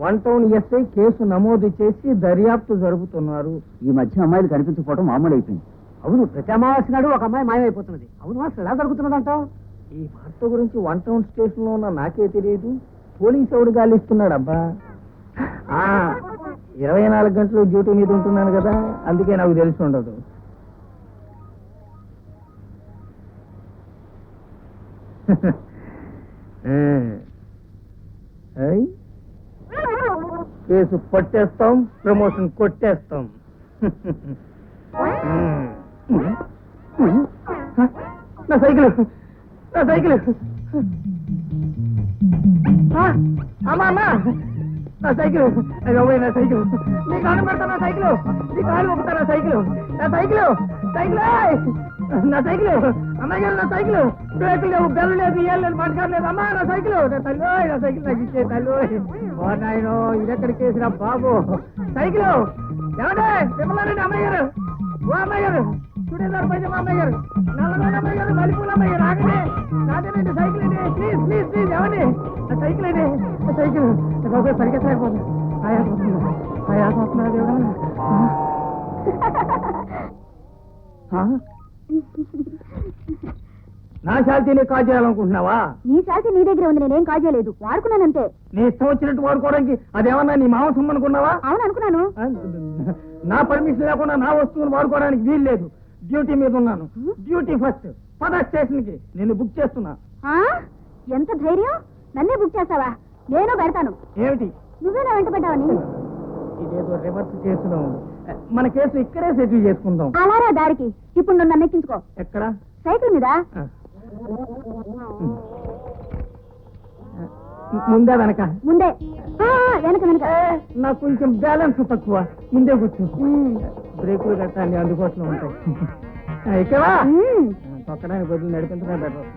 1 టౌన్ ఎస్ఐ కేసు నమోదు చేసి దర్యాప్తు జరుపుతున్నారు. ఈ మధ్య అమ్మాయిలు కనిపించకపోవడం మామూలు అయిపోయింది. అవును, ప్రతి అమావాస్య నాడు ఒక అమ్మాయి మాయమైపోతున్నది. అవును, అసలు ఎలా జరుగుతున్నదంటావు? ఈ వార్త గురించి 1 టౌన్ స్టేషన్ లో ఉన్న నాకే తెలియదు. పోలీసు ఎవడు గాలిస్తున్నాడు అబ్బా. 24 గంటలు డ్యూటీ మీద ఉంటున్నాను కదా, అందుకే నాకు తెలిసి ఉండదు. కేసు పట్టేస్తాం, ప్రమోషన్ కొట్టేస్తాం. నా సైకిల్, నా సైకిల్. అమ్మా అమ్మా, నా సైకిల్, నా సైకిల్. నీ కాలు పడతా, నా సైకిల్, నీ కాలు ఒప్పుతా, నా సైకిల్, నా సైకిల్, సైకిల్, నా సైకిల్. అమ్మాయి గారు, నా సైకిల్. బ్రేకులు లేవు, బెల్లు లేదు, ఏం లేదు, పట్టుకారు లేదు. అమ్మా నా సైకిల్, నా తల్లి, నా సైకిల్ నాకు ఇచ్చే తల్లి. నాయనో, ఇదెక్కడికి వేసిరా బాబు. సైకిల్ ఏమంటే తిమ్మలారండి అమ్మాయి గారు. ఓ అమ్మాయి గారు, చూడేదారు పైన అమ్మాయి గారు, నల్లమైన అమ్మాయి గారు, మలిపూల అమ్మాయి గారు, ఆగండి. నాదేనండి సైకిల్ అండి, ప్లీజ్ ప్లీజ్ ప్లీజ్. ఏమండి నా సైకిల్ అండి, నా సైకిల్. బాబు పరిగెత్తాయిపోతుంది, ఆయాపోతుంది, ఆయాపోతున్నా దేవుడా. నా శాంతిని కాల్ చేయాలనుకుంటున్నావా? నీ శాంతి నీ దగ్గర ఉంది, నేనేం కాల్ చేయలేదు, వాడుకున్నానంతే. నీ ఇష్టం వచ్చినట్టు వాడుకోవడానికి అదేమన్నా నీ మాంసం అనుకున్నావా? అవును అనుకున్నాను. నా పర్మిషన్ లేకుండా నా వస్తువులు వాడుకోవడానికి వీలు లేదు. డ్యూటీ మీద ఉన్నాను, డ్యూటీ ఫస్ట్. పద స్టేషన్ కి, నిన్ను బుక్ చేస్తున్నా. ఎంత ధైర్యం, నన్నే బుక్ చేస్తావా? నేను పెడతాను. ఏమిటి? నువ్వే నా వెంట పడ్డావని. ఇదేదో రివర్స్ కేసులో ఉంది. మన కేసు ఇక్కడే సెటిల్ చేసుకుందాం. అలారా దారికి. ఇప్పుడు నువ్వు నన్ను ఎక్కించుకో. ఎక్కడ? సైకిల్ మీద. ముందే వెనక? ముందే. వెనక వెనక. నాకు కొంచెం బ్యాలెన్స్ తక్కువ, ముందే కూర్చో. బ్రేకులు కట్టాలి, అందుకోసం ఉంటాయి. ఎక్కవా? తొక్కడానికి బదులు నడిపించడం బెటర్.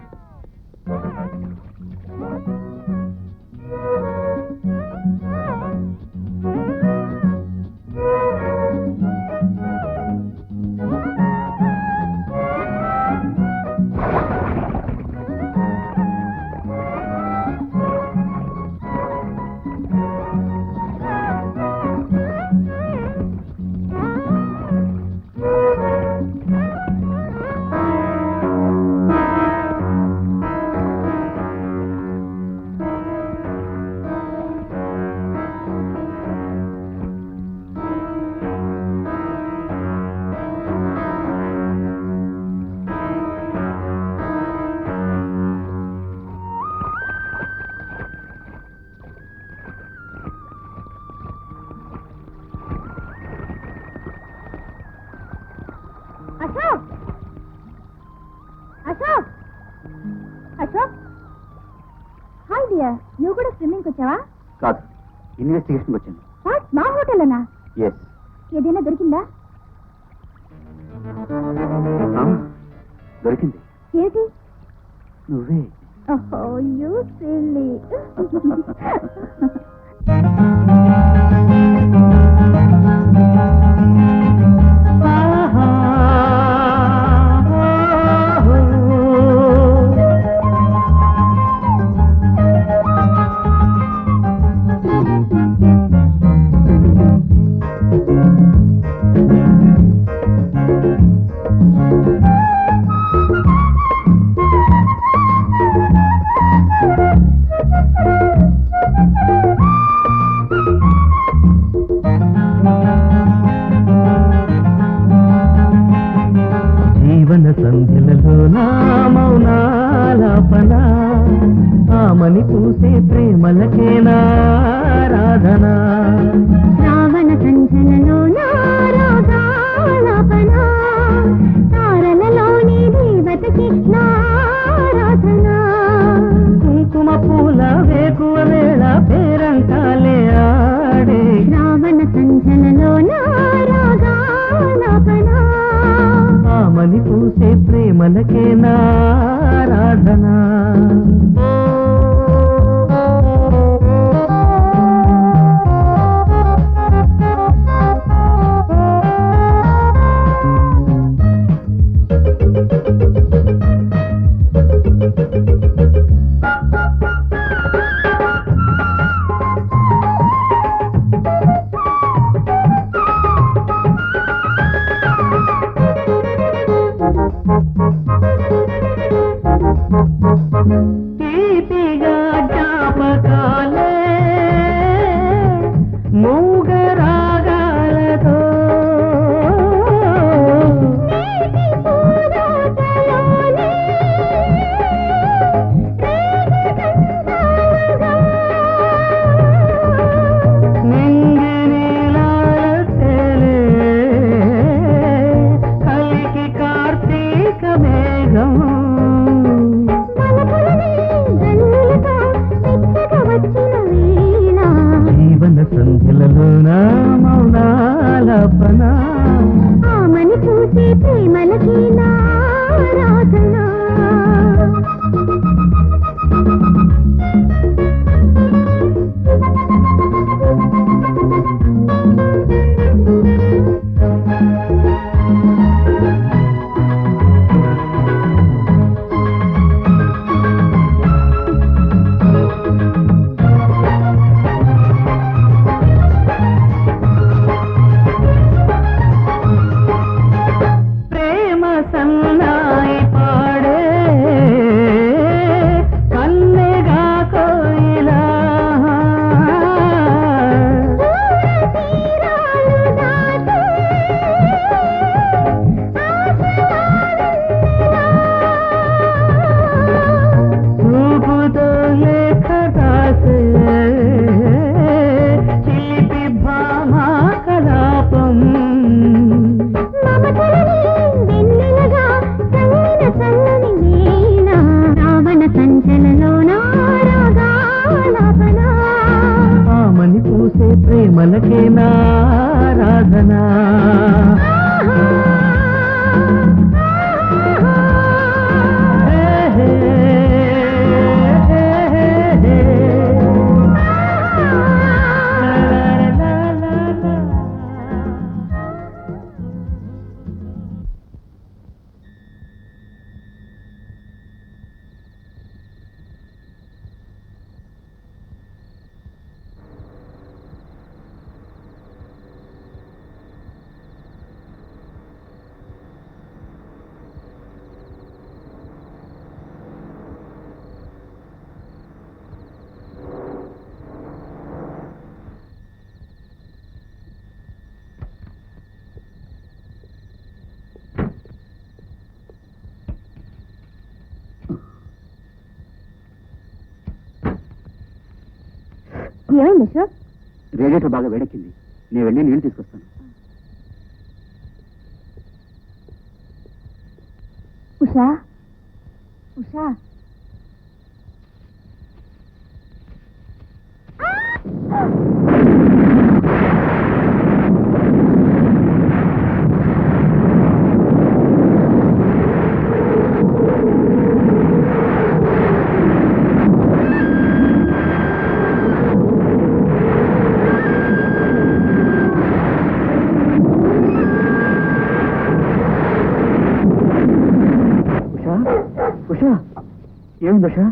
అశోక్, హాయ్ డియర్, నువ్వు కూడా స్విమ్మింగ్కి వచ్చావా? కాదు, ఇన్వెస్టిగేషన్కి వచ్చాను. వాట్, మా హోటల్లోనా? ఎస్. ఏదైనా దొరికిందా? దొరికింది. ఏంటి? నువ్వే. ఓహో, యూ సిల్లీ. జీవన సంధ్యలలో నా మౌనాలాపన, ఆమని పూసే ప్రేమలకేనా ఆరాధన. శ్రావణ సంధ్యలలో నారాగాలాపన, తారలలోని దేవతకి నారాధన. కుంకుమ పూల వేకువ వేళ పేరంటాలే ఆడే. శ్రావణ సంధ్యలలో నారాగాలాపన, ఆమని పూసే ప్రేమలకేనా ఆరాధన. తీపిగా జ్ఞాపకాలే మూగరాగాలతో, నింగినీలాలతేలే కలికి కార్తీక మేఘం. జీవన సంధ్యలలో నా మౌనాలాపన, ఆమని చూసే ప్రేమలకి నారాధన. ప్రేమ సన్నాయి పాడే కన్నెగా కోయిలా. చూపుతో లేఖ రాసే చిలిపి భామా కలాపం. ఆమని పూసే ప్రేమలకే నారాధన. ఏమైంది అశోక్? రేడియేటర్ బాగా వేడెక్కింది, నేను వెళ్ళి నీళ్ళు తీసుకొస్తాను. ఉషా, ఉషా, ఏమైంది ఉషా?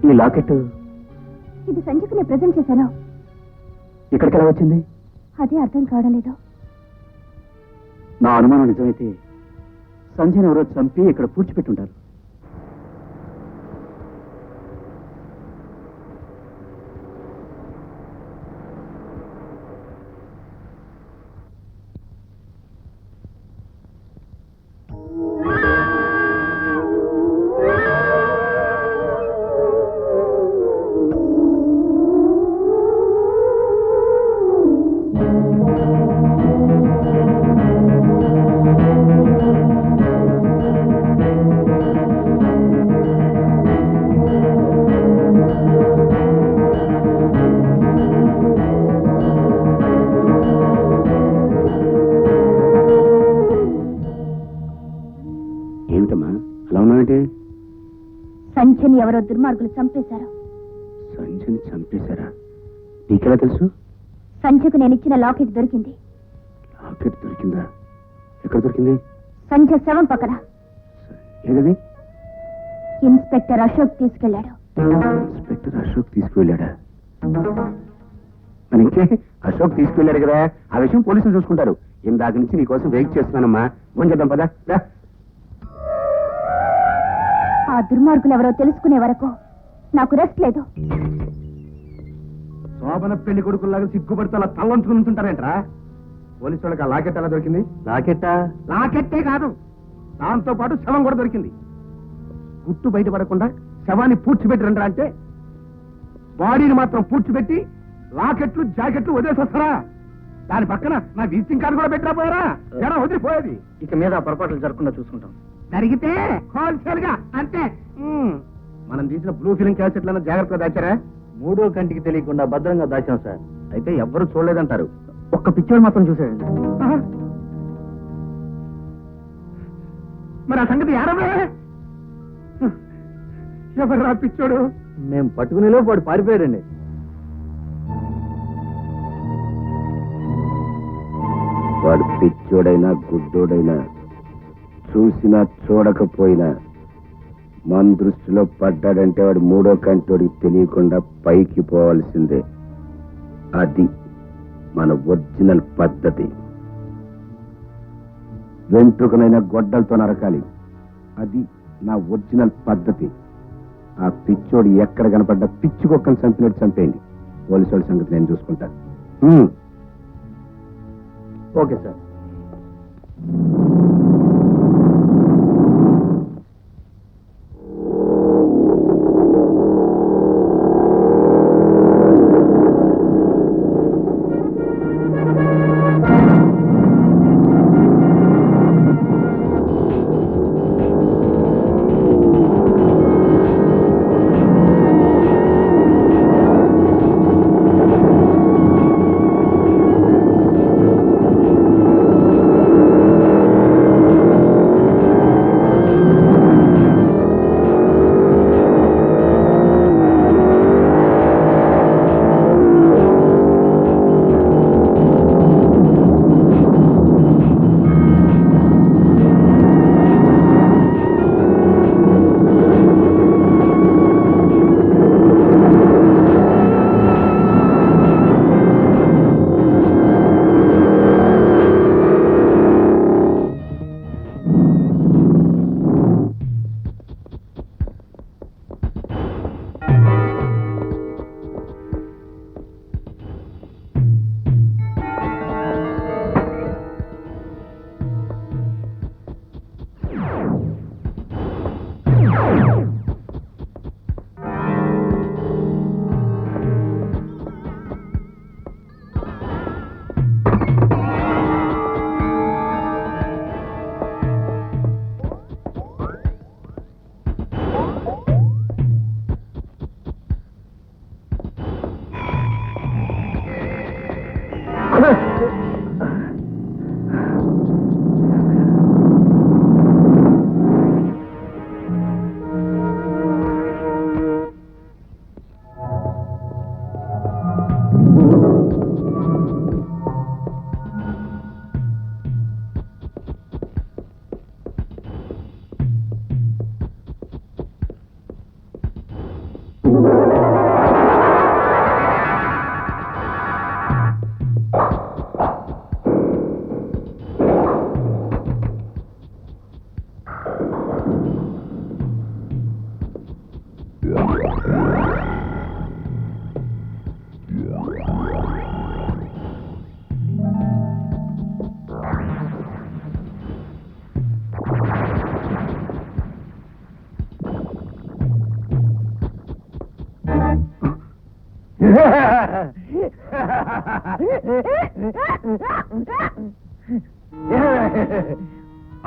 ఈ లాకెట్ ఇది సంజయ్కి నేను ప్రజెంట్ చేశాను. ఇక్కడికి ఎలా వచ్చింది? అదే అర్థం కావడం లేదు. నా అనుమానం నిజమైతే సంజయ్ ఎవరో చంపి ఇక్కడ పూడ్చిపెట్టుంటారు. ఏమిటమ్మా అలా ఉన్నావేంటి? సంజయ్ని ఎవరో దుర్మార్గులు చంపేశారు. సంజయ్ని చంపేశారా? నీకెలా తెలుసు? సంజయ్కు నేను ఇచ్చిన లాకెట్ దొరికింది. లాకెట్ దొరికిందా? ఎక్కడ దొరికింది? సంజయ్ శవం పక్కన. ఏదది? ఇన్స్పెక్టర్ అశోక్ తీసుకెళ్లాడు. ఇన్స్పెక్టర్ అశోక్ తీసుకువెళ్ళాడా? మరి ఇంకే అశోక్ తీసుకువెళ్ళాడు కదా, ఆ విషయం పోలీసులు చూసుకుంటారు. ఇందాక నుంచి నీకోసం వెయిట్ చేస్తున్నానమ్మా. ఫోన్ చేద్దాం పదా. ఆ దుర్మార్గులు ఎవరో తెలుసుకునే వరకు నాకు రెస్ట్ లేదు. శోభన పెళ్లి కొడుకులాగా సిగ్గుపడితే అలా తల్లంచుకుని ఉంటుంటారేంట్రా? పోలీసు వాళ్ళకి ఆ లాకెట్ ఎలా దొరికింది? లాకెట్టా? లాకెట్టే కాదు, దాంతో పాటు శవం కూడా దొరికింది. గుట్టు బయటపడకుండా శవాన్ని పూడ్చిపెట్టిరంటారా? అంటే బాడీని మాత్రం పూడ్చిపెట్టి లాకెట్లు జాకెట్లు వదిలేసొస్తారా? దాని పక్కన నా విజిటింగ్ కార్డు కూడా పెట్టరా పోయారా? ఎలా వదిలిపోయేది? ఇక మీద ఆ పొరపాట్లు జరగకుండా చూసుకుంటాం. జరిగితే హోల్సేల్ గా అంతే. మనం తీసిన బ్లూ ఫిలిం క్యాసెట్లను జాగ్రత్తగా దాచారా? మూడో కంటికి తెలియకుండా భద్రంగా దాచాం సార్. అయితే ఎవ్వరూ చూడలేదంటారు. ఒక్క పిక్చర్ మాత్రం చూసాడండి. మరి ఆ సంగతి ఏడవే? ఎవరు రా పిచ్చోడు? మేము పట్టుకునేలో వాడు పారిపోయాడండి. వాడు పిచ్చోడైనా గుడ్డోడైనా చూసినా చూడకపోయినా మన దృష్టిలో పడ్డాడంటే వాడు మూడో కంటోడికి తెలియకుండా పైకి పోవాల్సిందే. అది మన ఒరిజినల్ పద్ధతి. వెంట్రుకనైనా గొడ్డలతో నరకాలి. అది నా ఒరిజినల్ పద్ధతి. ఆ పిచ్చోడు ఎక్కడ కనపడ్డా పిచ్చి కుక్కను చంపినట్టు చంపేయండి. పోలీసు వాళ్ళ సంగతి నేను చూసుకుంటాను. Okay sir.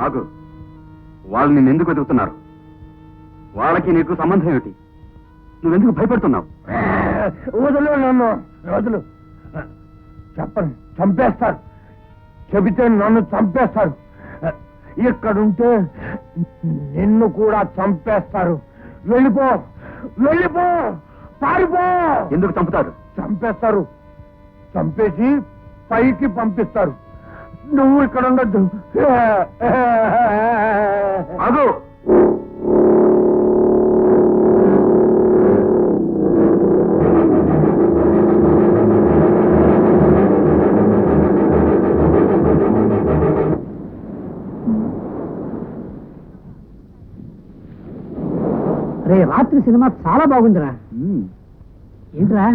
ఆగు, వాళ్ళు నిన్ను ఎందుకు వెతుకుతున్నారు? వాళ్ళకి నీకు సంబంధం ఏమిటి? నువ్వెందుకు భయపడుతున్నావు? వదులు నన్ను, వదులు. చెప్పను, చంపేస్తారు. చెబితే నన్ను చంపేస్తారు. ఇక్కడుంటే నిన్ను కూడా చంపేస్తారు. వెళ్ళిపో, వెళ్ళిపో, పారిపో. ఎందుకు చంపుతారు? చంపేస్తారు. చంపేసి పైకి పంపిస్తారు. నువ్వు ఇక్కడ ఉండద్దు. ఆగు. రే రాత్రి సినిమా చాలా బాగుందిరా. ఏంట్రా?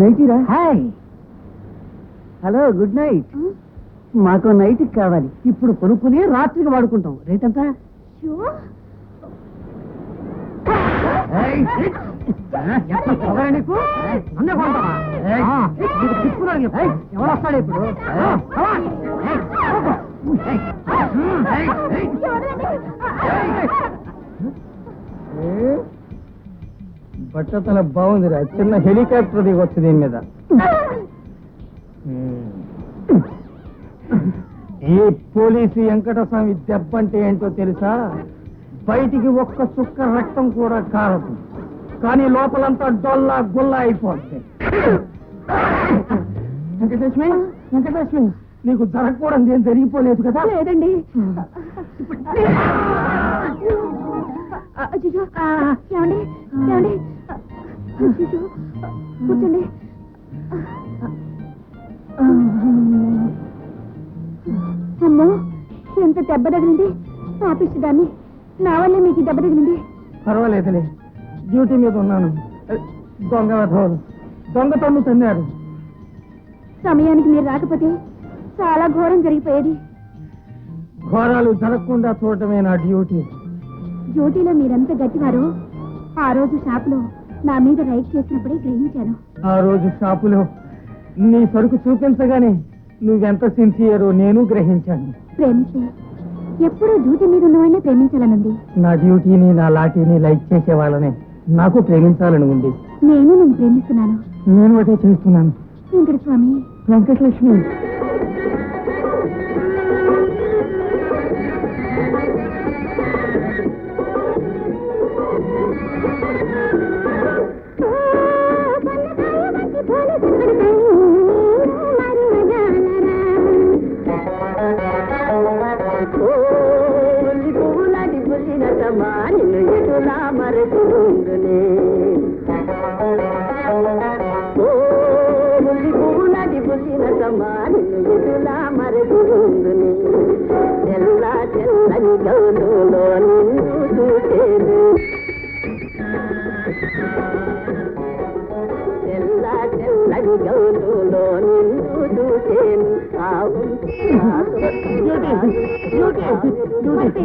నైటీరా? Hi, hello, good night. మాకు నైట్ కావాలి. ఇప్పుడు కొనుక్కుని రాత్రికి వాడుకుంటాం. రేట్ ఎంత? నీకు ఎవరు వస్తాడు ఇప్పుడు? బట్టతల బాగుందిరా. చిన్న హెలికాప్టర్ దిగొచ్చు దీని మీద. ఈ పోలీసు వెంకటస్వామి దెబ్బంటే ఏంటో తెలుసా? బయటికి ఒక్క చుక్క రక్తం కూడా కారదు, కానీ లోపలంతా డొల్లా గుల్లా అయిపోతుంది. వెంకటలక్ష్మి, వెంకటలక్ష్మి, నీకు జరగకూడదు ఏం జరిగిపోలేదు కదా? లేదండి. ఏమండి, ఏమండి, కూర్చోండి. అమ్మో, ఎంత దెబ్బ తగిలింది. పాపిస్తుందాన్ని, నా వల్లే మీకు దెబ్బ తగిలింది. పర్వాలేదులే, డ్యూటీ మీద ఉన్నాను. దొంగ వెధవలు దొంగతనం తన్నారు. సమయానికి మీరు రాకపోతే చాలా ఘోరం జరిగిపోయేది. ఘోరాలు జరగకుండా చూడటమే నా డ్యూటీ. డ్యూటీలో మీరెంత గట్టివారు ఆ రోజు షాపులో నా మీద రైడ్ చేసినప్పుడే గ్రహించాను. ఆ రోజు షాపులో నీ సరుకు చూపించగానే నువ్వెంత సిన్సియరో నేను గ్రహించాను. ప్రేమిస్తే ఎప్పుడూ డ్యూటీ మీద ఉన్నవాడినే ప్రేమించాలనుంది. నా డ్యూటీని, నా లాఠీని లైక్ చేసే వాళ్ళనే నాకు ప్రేమించాలని ఉంది. నేను నిన్ను ప్రేమిస్తున్నాను. నేను అదే చేస్తున్నాను. వెంకటస్వామి, వెంకటలక్ష్మి,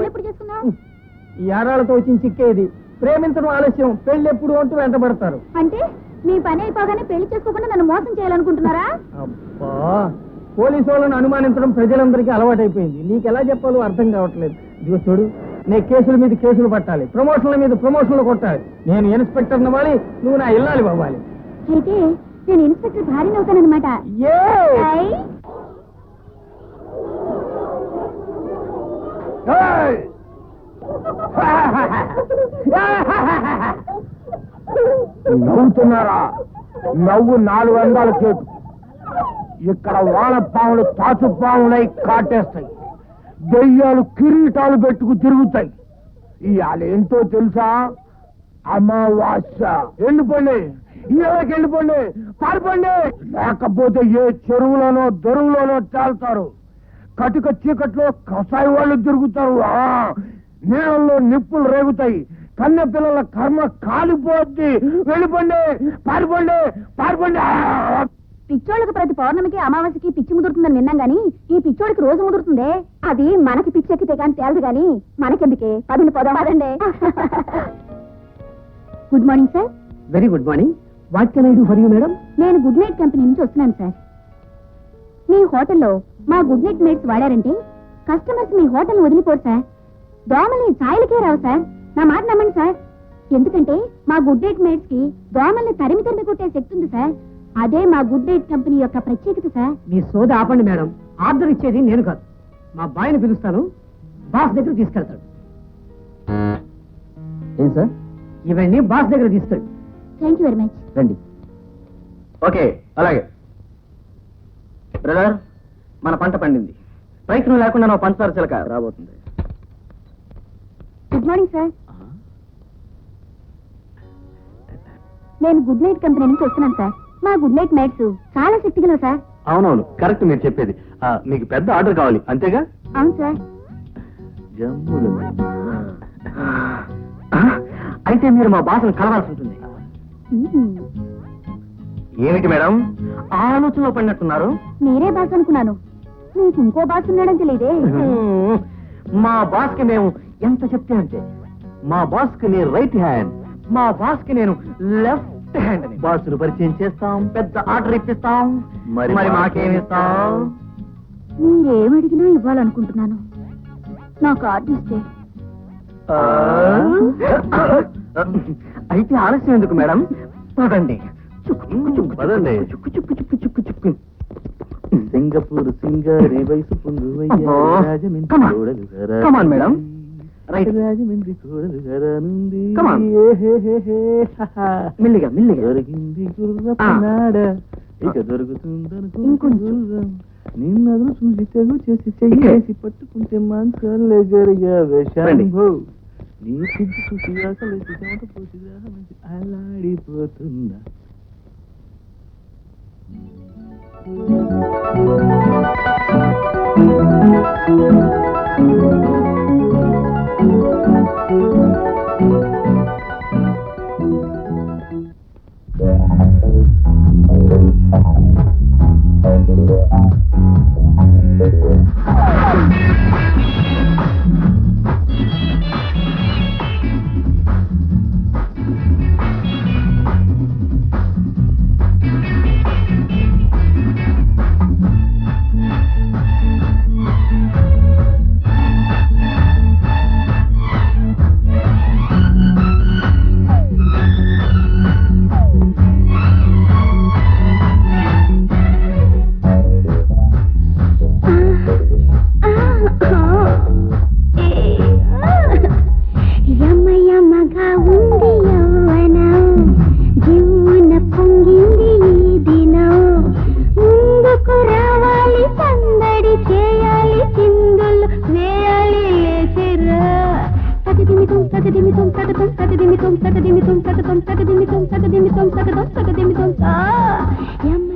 ఎప్పుడు చేసుకున్నావు? యారాలతో వచ్చిన చిక్కేది. ప్రేమించడం ఆలస్యం, పెళ్ళెప్పుడు అంటూ వెంటబడతారు. అంటే మీ పని అయిపోగానే పెళ్లి చేసుకోకుండా నన్ను మోసం చేయాలనుకుంటున్నారా? అబ్బా, పోలీసు వాళ్ళని అనుమానించడం ప్రజలందరికీ అలవాటైపోయింది. నీకెలా చెప్పాలో అర్థం కావట్లేదు. ఇదిగో చూడు, నేను కేసుల మీద కేసులు పట్టాలి, ప్రమోషన్ల మీద ప్రమోషన్లు కొట్టాలి. నేను ఇన్స్పెక్టర్ అవ్వాలి, నువ్వు నా ఇల్లాలి అవ్వాలి. అయితే నేను ఇన్స్పెక్టర్ భార్యని అవుతానన్నమాట. నవ్వుతున్నారా? నవ్వు 400 చేటు. ఇక్కడ వానపాములు తాచుపాములై కాటేస్తాయి. దెయ్యాలు కిరీటాలు పెట్టుకు తిరుగుతాయి. ఇవాళేంటో తెలుసా? అమావాస్య. వెళ్ళిపోండి, ఇళ్ళకి వెళ్ళిపోండి, పారిపోండి. లేకపోతే ఏ చెరువులోనో దొరువులోనో తేల్తారు. కటిక చీకట్లో కసాయి వాళ్ళు తిరుగుతారు. నీళ్ళల్లో నిప్పులు రేగుతాయి. కన్నె పిల్లల కర్మ కాలిపోద్ది. వెళ్ళిపోండి, పారిపోండి, పారిపోండి. పిచ్చోళ్ళకి ప్రతి పౌర్ణమికి అమావాస్యకి పిచ్చి ముదురుతుందని విన్నాం గాని ఈ పిచ్చోడికి రోజు ముదురుతుందే. అది మనకి పిచ్చెక్కితే కానీ తేలదు గాని మనకెందుకే, పదండి పోదామారండి. Good morning sir. Very good morning. What can I do for you madam? నేను గుడ్ నైట్ కంపెనీ నుంచి వస్తున్నాను సార్. మీ హోటల్లో మా గుడ్ నైట్ మేట్స్ వాడారంటే కస్టమర్స్ మీ హోటల్ వదిలిపోరు సార్. దోమల్ని ఛాయలకే రావు సార్. నా మాట నమ్మండి సార్. ఎందుకంటే మా గుడ్ నైట్ మేట్స్ కి దోమల్ని తరిమి తరిమి కొట్టే శక్తి ఉంది సార్. అదే మా గుడ్ నైట్ కంపెనీ యొక్క ప్రత్యేకత సార్. మీ సోద ఆపండి మేడం. ఆర్డర్ ఇచ్చేది నేను కాదు, మా బాయ్ని పిలుస్తాను. బాస్ దగ్గర తీసుకెళ్తాడు. ఏం సార్? ఇవన్నీ బాస్ దగ్గర తీసుకెళ్ళి. Thank you very much. రండి. ఓకే, అలాగే. బ్రదర్, మన పంట పండింది. ప్రయత్నం లేకుండా నా పంచదార చిలక రాబోతుంది. Good morning sir. నేను గుడ్ నైట్ కంపెనీ నుంచి వస్తున్నాను సార్. మా గుడ్ నైట్ మేట్స్ చాలా శక్తి గలవు సార్. అవునవును, కరెక్ట్ మీరు చెప్పేది. మీకు పెద్ద ఆర్డర్ కావాలి అంతేగా? అవును సార్. జమ్ములు. అయితే మీరు మా బాస్ను కలవాల్సి ఉంటుంది. ఏమిటి మేడం, ఆలోచనలో పడినట్టున్నారు? మీరే బాస్ అనుకున్నాను. మీకు ఇంకో బాస్ ఉన్నాడని తెలియదే. మా బాస్ కి మేము ఎంత చెప్తే అంతే. మా బాస్ కి నేను రైట్ హ్యాండ్, మా బాస్ కి నేను లెఫ్ట్ హ్యాండ్. బాసులు పరిచయం చేస్తాం, పెద్ద ఆర్డర్ ఇప్పిస్తాం. మరి మరి మాకేమిస్తాం? మీరేమడిగినా ఇవ్వాలనుకుంటున్నాను. నాకు ఆర్డర్ ఇస్తే. అయితే ఆలస్యం ఎందుకు మేడం, పదండి. పదండి. సింగపూర్ సింగారి వయసు అబ్బో. Come on. Come on, madam. Right. Rajahmundry కోడలు గరనుంది. Come on. మెల్లిగా మెల్లిగా. దొరికింది గుర్రపనాడ, ఇక దొరుకుతుందనుకో ఇంకొంచెం. గుర్రం. నిన్నదులు చూసి తెగు చేసి చెయ్యేసి పట్టుకుంటే మాంసాలు గరిగా వేషాంభో. నీ సిగ్గు చూసి ఆకలేసి చెమట పోసి దాహమేసి అలాడిపోతుందా.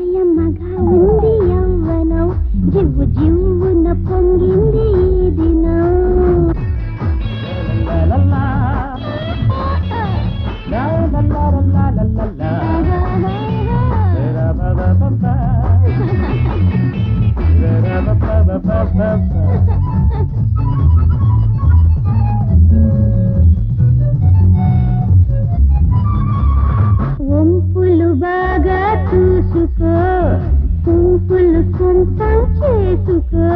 యమ్మగా ఉంది యవ్వనం, జివ్వు జివ్వున పొంగింది ఈ దినం. వంపులు బాగా చూసుకో, కుంపులు సొంతం చేసుకో.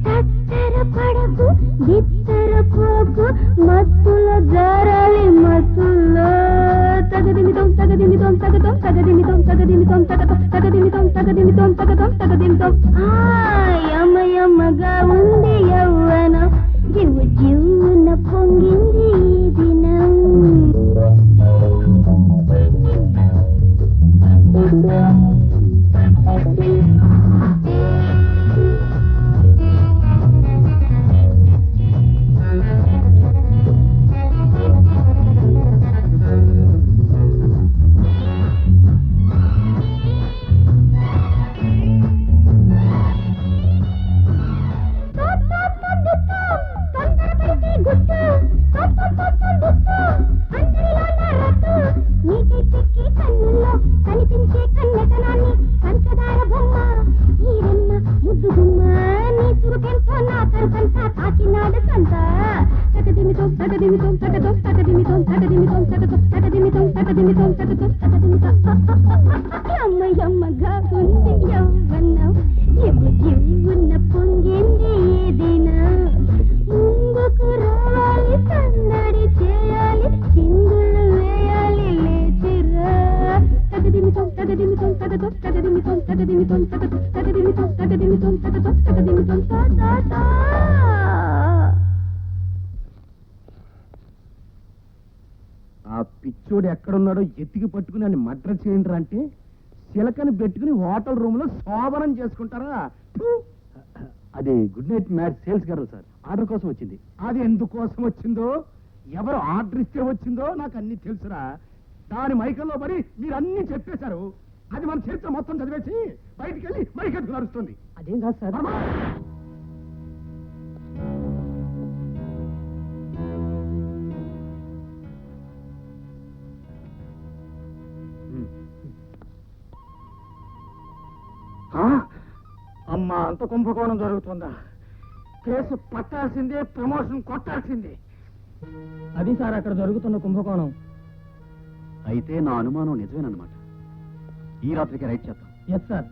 తత్తర పడకు, బిత్తర పోకు, మత్తుల జారాలి మత్తుల్లో. తగదిమితం తగదిమితం తగదం తగదిమితం తగదిమితం తగదం తగదిమితం తగదిమితం తగదం తగదిమితం. యమ్మగా ఉంది యవ్వనం, జివ్వు జివ్వున పొంగింది ఈ దినం. అమ్మయ్యమ్మగా ఉంది యవ్వనం ఉన్న పొంగింది ఏదైనా ముందుకు రావాలి సందడి చేయాలి చిందులు వేయాలి లేచిరా తగదిమితం తగదిమితం తగదొ తగదిమితం తగదిమితం తగదొ తగదిమితం తగదిమితం తగదొ తగదిమితం తా ఆ పిచ్చోడు ఎక్కడున్నాడో ఎత్తికి పట్టుకుని అని మర్డర్ చేయండి అంటే చిలకని పెట్టుకుని హోటల్ రూమ్ లో శోభనం చేసుకుంటారా? ఫు! అది గుడ్ నైట్ మ్యాచ్ సేల్స్ గారు సార్ ఆర్డర్ కోసం వచ్చింది. అది ఎందుకోసం వచ్చిందో, ఎవరు ఆర్డర్ ఇస్తే వచ్చిందో నాకు అన్ని తెలుసురా. దాని మైకంలో పడి మీరు అన్ని చెప్పేశారు. అది మన చరిత్ర మొత్తం చదివేసి బయటికి వెళ్ళి మైకెత్తుకు నడుస్తుంది. అదేం కాదు సార్. వర్మ! అమ్మా, అంత కుంభకోణం జరుగుతుందా? కేసు పట్టాల్సిందే, ప్రమోషన్ కొట్టాల్సిందే. అది సార్ అక్కడ జరుగుతున్న కుంభకోణం. అయితే నా అనుమానం నిజమేనమాట. ఈ రాత్రికి రైట్ చేద్దాం. Yes sir.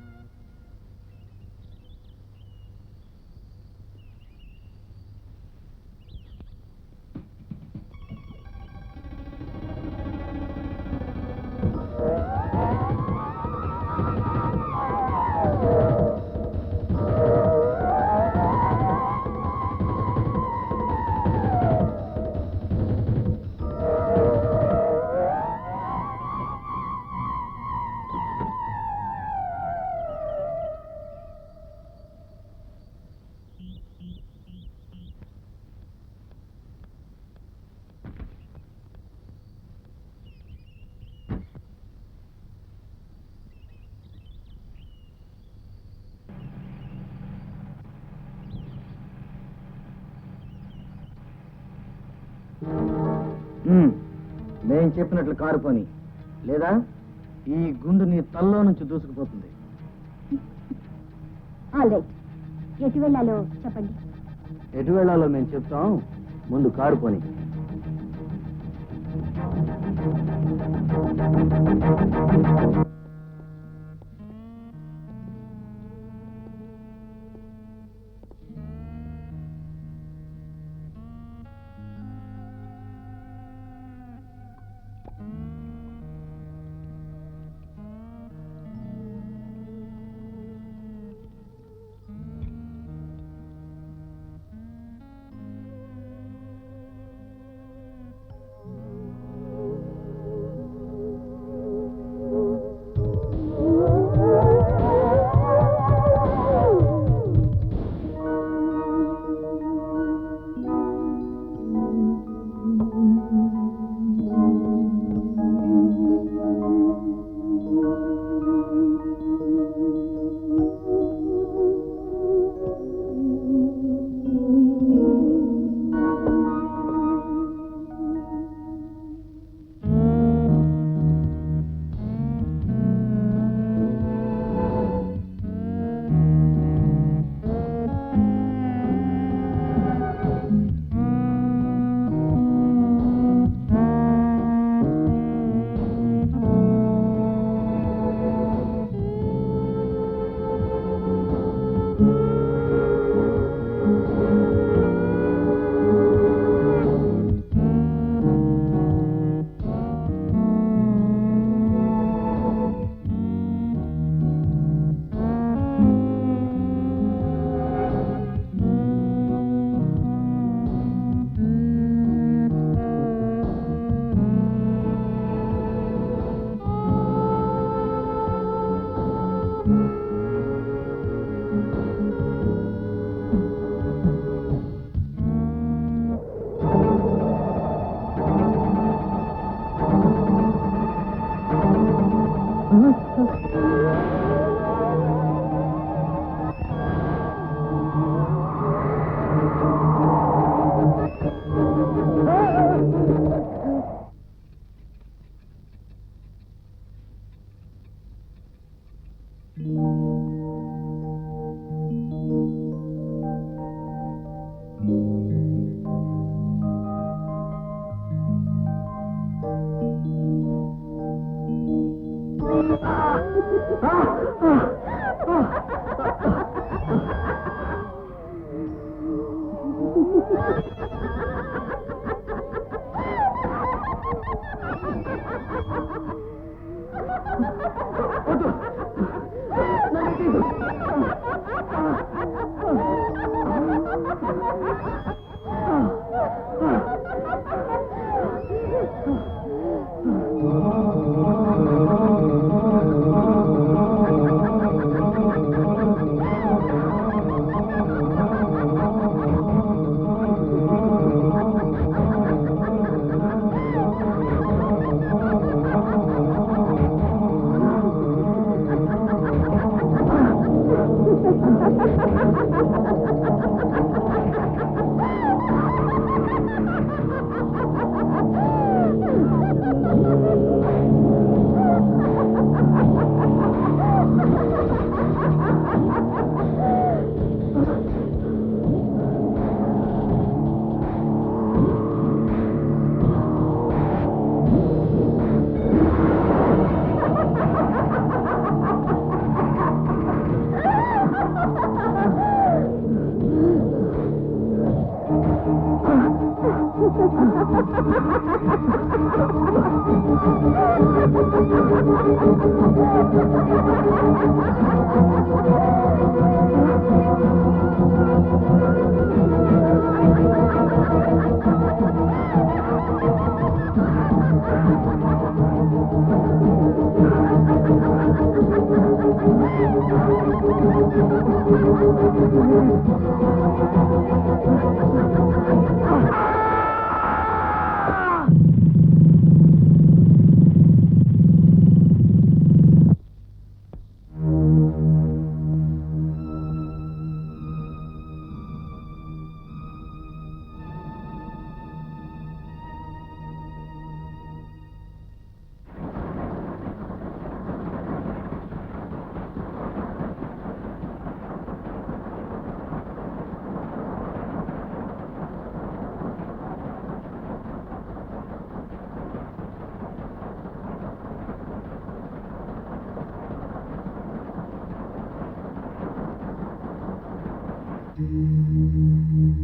నేను చెప్పినట్లు కారు పని లేదా ఈ గుండు నీ తల్లో నుంచి దూసుకుపోతుంది. ఆల్ రైట్, ఎటు వెళ్ళాలో చెప్పండి. ఎటు వెళ్ళాలో మేము చెప్తాం, ముందు కారు పని.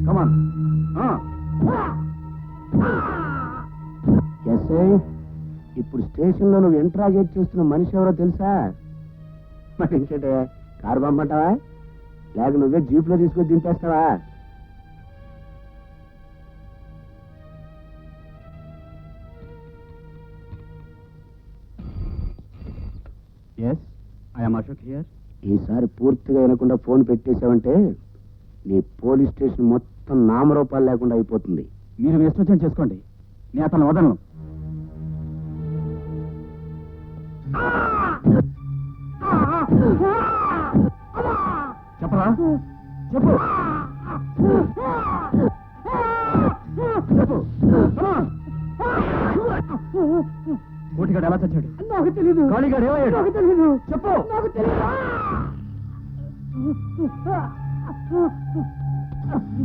కమాన్. ఎస్ఐ, ఇప్పుడు స్టేషన్ లో నువ్వు ఇంట్రాగేట్ చేస్తున్న మనిషి ఎవరో తెలుసా? మరి ఇంకేంటే, కారు పంపమంటావా లేక నువ్వే జీప్ లో తీసుకొని దింపేస్తావా? Yes, I'm Ashok here. ఈసారి పూర్తిగా వినకుండా ఫోన్ పెట్టేశావంటే నీ పోలీస్ స్టేషన్ మొత్తం నామరూపాలు లేకుండా అయిపోతుంది. మీరు మీ ఇష్టం చేసుకోండి, నేను అతను వదలను. చెప్పరా? చెప్పు చెప్పు. కోటిగాడు ఎలా చచ్చాడు? నాకు తెలీదు. కాళీగాడు ఏమయ్యాడు? నాకు తెలీదు. చెప్పు. నాకు తెలీదు.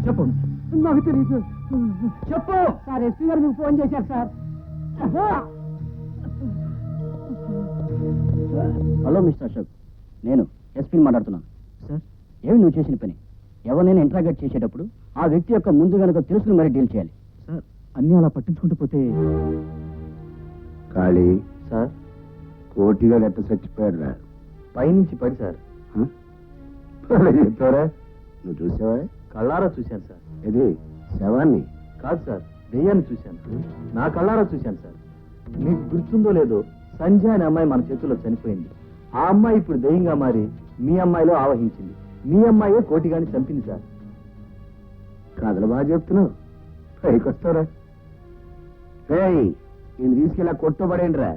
చెప్పు. నాకు తెలీదు. చెప్పు. సార్, ఎస్పీ గారు మీకు ఫోన్ చేశారు సార్. హలో మిస్టర్ అశోక్, నేను ఎస్పీని మాట్లాడుతున్నాను. సార్, ఏమి నువ్వు చేసిన పని? ఎవరినైనా ఇంట్రాగేట్ చేసేటప్పుడు ఆ వ్యక్తి యొక్క ముందు వెనక తెలుసుకుని మరీ డీల్ చేయాలి. సార్, అన్నీ అలా పట్టించుకుంటూ పోతే. కాళీ, సార్, కోటిగా ఎట్ట చచ్చిపోయాడు రా? పైనుంచి పడి సార్. చెప్పారా? నువ్వు చూసావా? కళ్ళారా చూశాను సార్. ఇది శవాన్ని కాదు సార్, దెయ్యాన్ని చూశాను. నా కళ్ళారా చూశాను సార్. మీకు గుర్తుందో లేదో, సంధ్య అనే అమ్మాయి మన చేతుల్లో చనిపోయింది. ఆ అమ్మాయి ఇప్పుడు దెయ్యంగా మారి మీ అమ్మాయిలో ఆవహించింది. మీ అమ్మాయే కోటిగాని చంపింది సార్. కథలు బాగా చెప్తున్నావు. పైకి వస్తావురా? నేను తీసుకెళ్ళా కొట్టుబడేండి రా.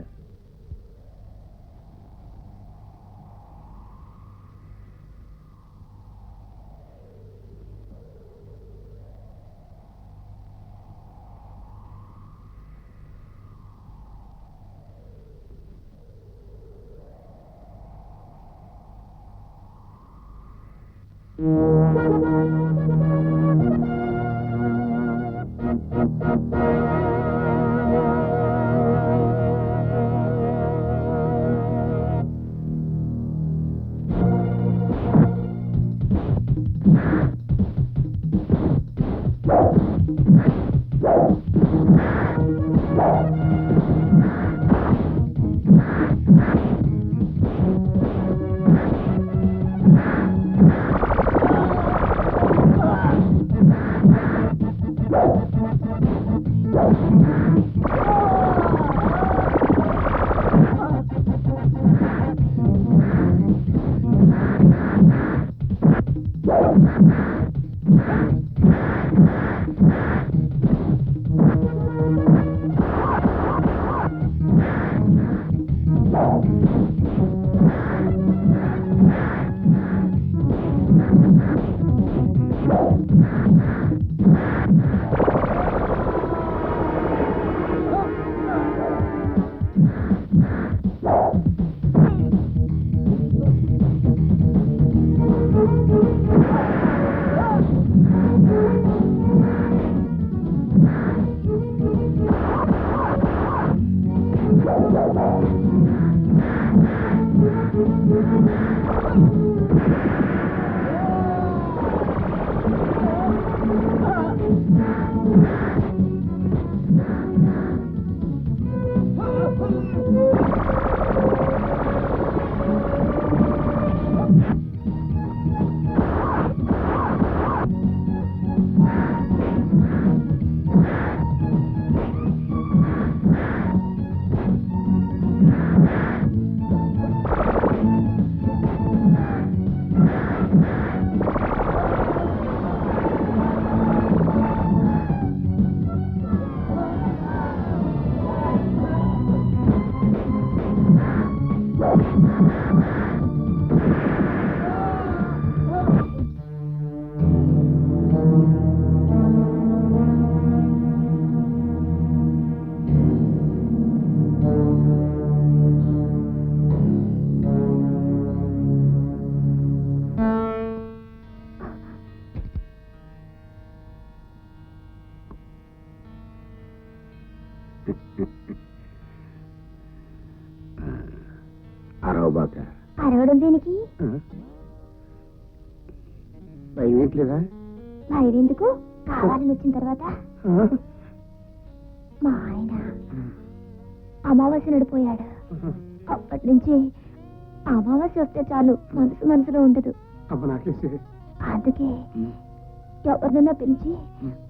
అరవబాక అరవడం దేనికి? భయం ఏంట్లేదా? మరెందుకు? కావాలని వచ్చిన తర్వాత మా ఆయన అమావాస్య నడిపోయాడు. అప్పటి నుంచి అమావాస్య వస్తే చాలు మనసులో ఉండదు. అందుకే ఎవరినైనా పిలిచి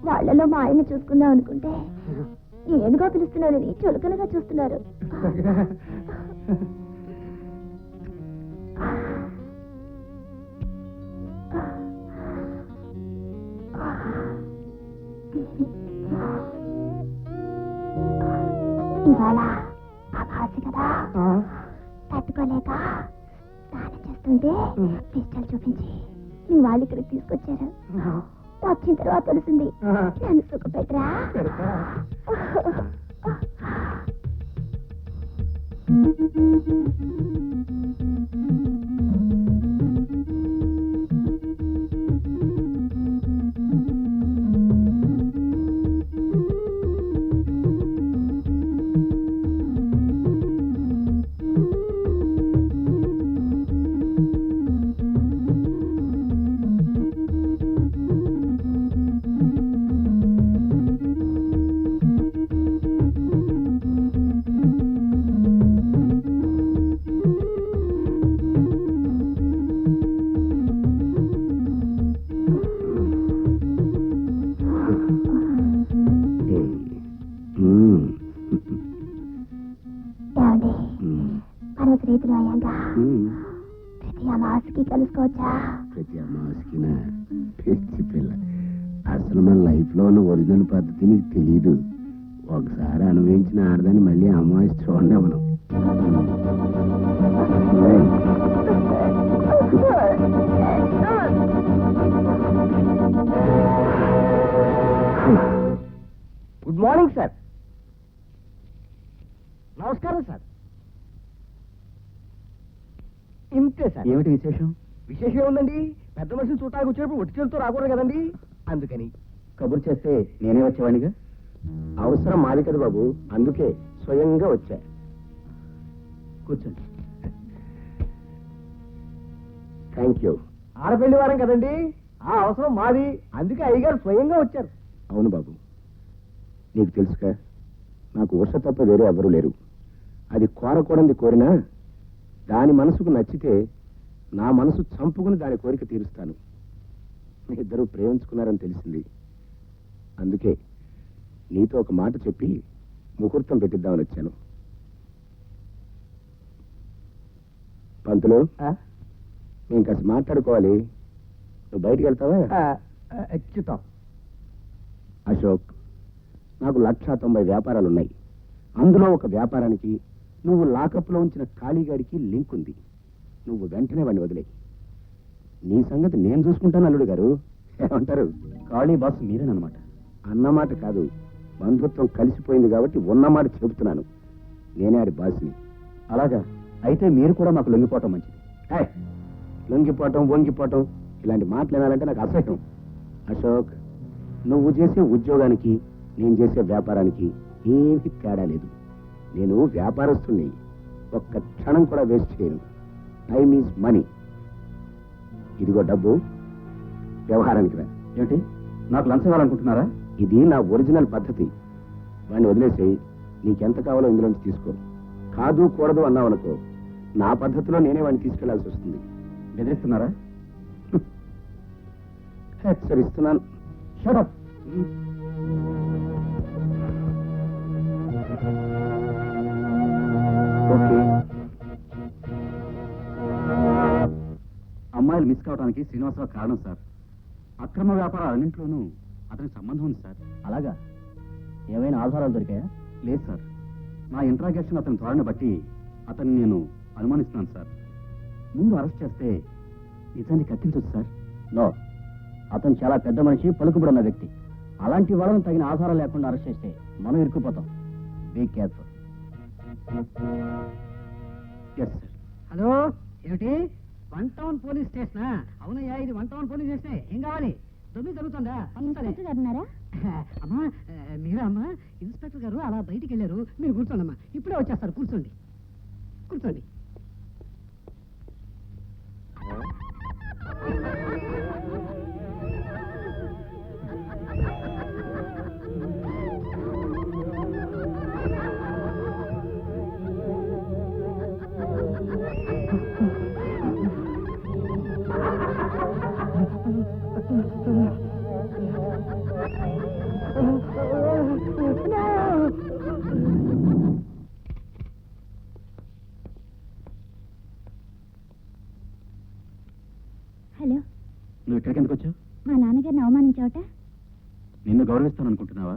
వాళ్ళలో మా ఆయన చూసుకుందాం అనుకుంటే నేనుగా పిలుస్తున్నానని చులకనగా చూస్తున్నారు. ఇవాళ అమావాస్య కదా, తట్టుకోలేక స్నానం చేస్తుంటే పిస్టల్ చూపించి మీ వాళ్ళు ఇక్కడికి తీసుకొచ్చారు. వచ్చిన తర్వాత తెలిసింది. నన్ను సుఖపెట్టరా? మన స్నేహితులు అయ్యాక ప్రతి అమావాస్యకి కలుసుకోవచ్చా? ప్రతి అమావాస్యకినా? పిచ్చి పిల్ల, అసలు మన లైఫ్ లో ఉన్న ఒరిజినల్ పద్ధతి నీకు తెలీదు. ఒకసారి అనుభవించిన ఆడదాన్ని మళ్ళీ అమావాస్య చూడండి మనం. Good morning sir. నమస్కారం సార్. ఇంతే సార్. ఏమిటి విశేషం? విశేషం ఏముందండి, పెద్ద మనుషులు చూడటానికి వచ్చినప్పుడు ఒట్టి చేతులతో రాకూడదు కదండి, అందుకని. కబురు చేస్తే నేనే వచ్చేవాడిగా. అవసరం మాది కదా బాబు, అందుకే స్వయంగా వచ్చా. కూర్చోండి. Thank you. ఆడపెళ్లి వారం కదండి, ఆ అవసరం మాది, అందుకే అయ్యగారు స్వయంగా వచ్చారు. అవును బాబు, నీకు తెలుసుగా నాకు ఉష తప్ప వేరే ఎవరూ లేరు. అది కోరకూడదు కోరినా దాని మనసుకు నచ్చితే నా మనసు చంపుకుని దాని కోరిక తీరుస్తాను. మీ ఇద్దరూ ప్రేమించుకున్నారని తెలిసింది, అందుకే నీతో ఒక మాట చెప్పి ముహూర్తం పెట్టిద్దామని వచ్చాను. పంతులు, మేము కాస్త మాట్లాడుకోవాలి. నువ్వు బయటికి వెళ్తావా? చిత్తం. అశోక్, నాకు 190 వ్యాపారాలున్నాయి. అందులో ఒక వ్యాపారానికి నువ్వు లాకప్లో ఉంచిన ఖాళీగాడికి లింక్ ఉంది. నువ్వు వెంటనే వాడిని వదిలేయి. నీ సంగతి నేను చూసుకుంటాను అల్లుడు గారు. ఏమంటారు? ఖాళీ బాస్ మీరేనమాట. అన్నమాట కాదు, బంధుత్వం కలిసిపోయింది కాబట్టి ఉన్నమాట చెబుతున్నాను. నేనే ఆడి బాస్ని. అలాగా? అయితే మీరు కూడా మాకు లొంగిపోవటం మంచిది. లొంగిపోవటం వంగిపోవటం ఇలాంటి మాటలు వినాలంటే నాకు అసహ్యం. అశోక్, నువ్వు చేసే ఉద్యోగానికి నేను చేసే వ్యాపారానికి ఏమీ తేడా లేదు. నేను వ్యాపారస్తుని, ఒక్క క్షణం కూడా వేస్ట్ చేయను. Time is money. ఇదిగో డబ్బు, వ్యవహారానికి రా. ఏంటి, నాకు లంచం కావాలనుకుంటున్నారా? ఇది నా ఒరిజినల్ పద్ధతి. వాడిని వదిలేసి నీకెంత కావాలో ఇందులోంచి తీసుకో. కాదు కూడదు అన్నావు అనుకో, నా పద్ధతిలో నేనే వాడిని తీసుకెళ్లాల్సి వస్తుంది. బెదిరిస్తున్నారా? హెచ్చరిస్తున్నాను. Shut up. ఓకే. అమ్మాయిలు మిస్ కావడానికి శ్రీనివాసరావు కారణం సార్. అక్రమ వ్యాపారాలన్నింటిలోనూ అతనికి సంబంధం ఉంది సార్. అలాగా? ఏమైనా ఆధారాలు దొరికాయా? లేదు సార్. నా ఇంట్రాగేషన్ అతని ధోరణి బట్టి అతన్ని నేను అనుమానిస్తున్నాను సార్. ముందు అరెస్ట్ చేస్తే నిజాన్ని కట్టించవచ్చు సార్. నో, అతను చాలా పెద్ద మనిషి, పలుకుబడి ఉన్న వ్యక్తి. అలాంటి వాళ్ళని తగిన ఆధారం లేకుండా అరెస్ట్ చేస్తే మనం ఇరుక్కుపోతాం. Be careful. Yes sir. Hello, ఏమిటి? 1 టౌన్ పోలీస్ స్టేషనా? అవునయ్యా, ఇది 1 టౌన్ పోలీస్ స్టేషనే. ఏం కావాలి? దొంగ జరుగుతుందా? ఇన్స్పెక్టర్ గారు ఉన్నారా? అమ్మా, మీరా అమ్మా? ఇన్స్పెక్టర్ గారు అలా బయటికి వెళ్ళారు. మీరు కూర్చోండమ్మా, ఇప్పుడే వచ్చేస్తారు. కూర్చోండి, కూర్చోండి. హలో, నువ్వు ఇక్కడికి ఎందుకు వచ్చావు? మా నాన్నగారిని అవమానించావట? నిన్ను గౌరవిస్తాను అనుకుంటున్నావా?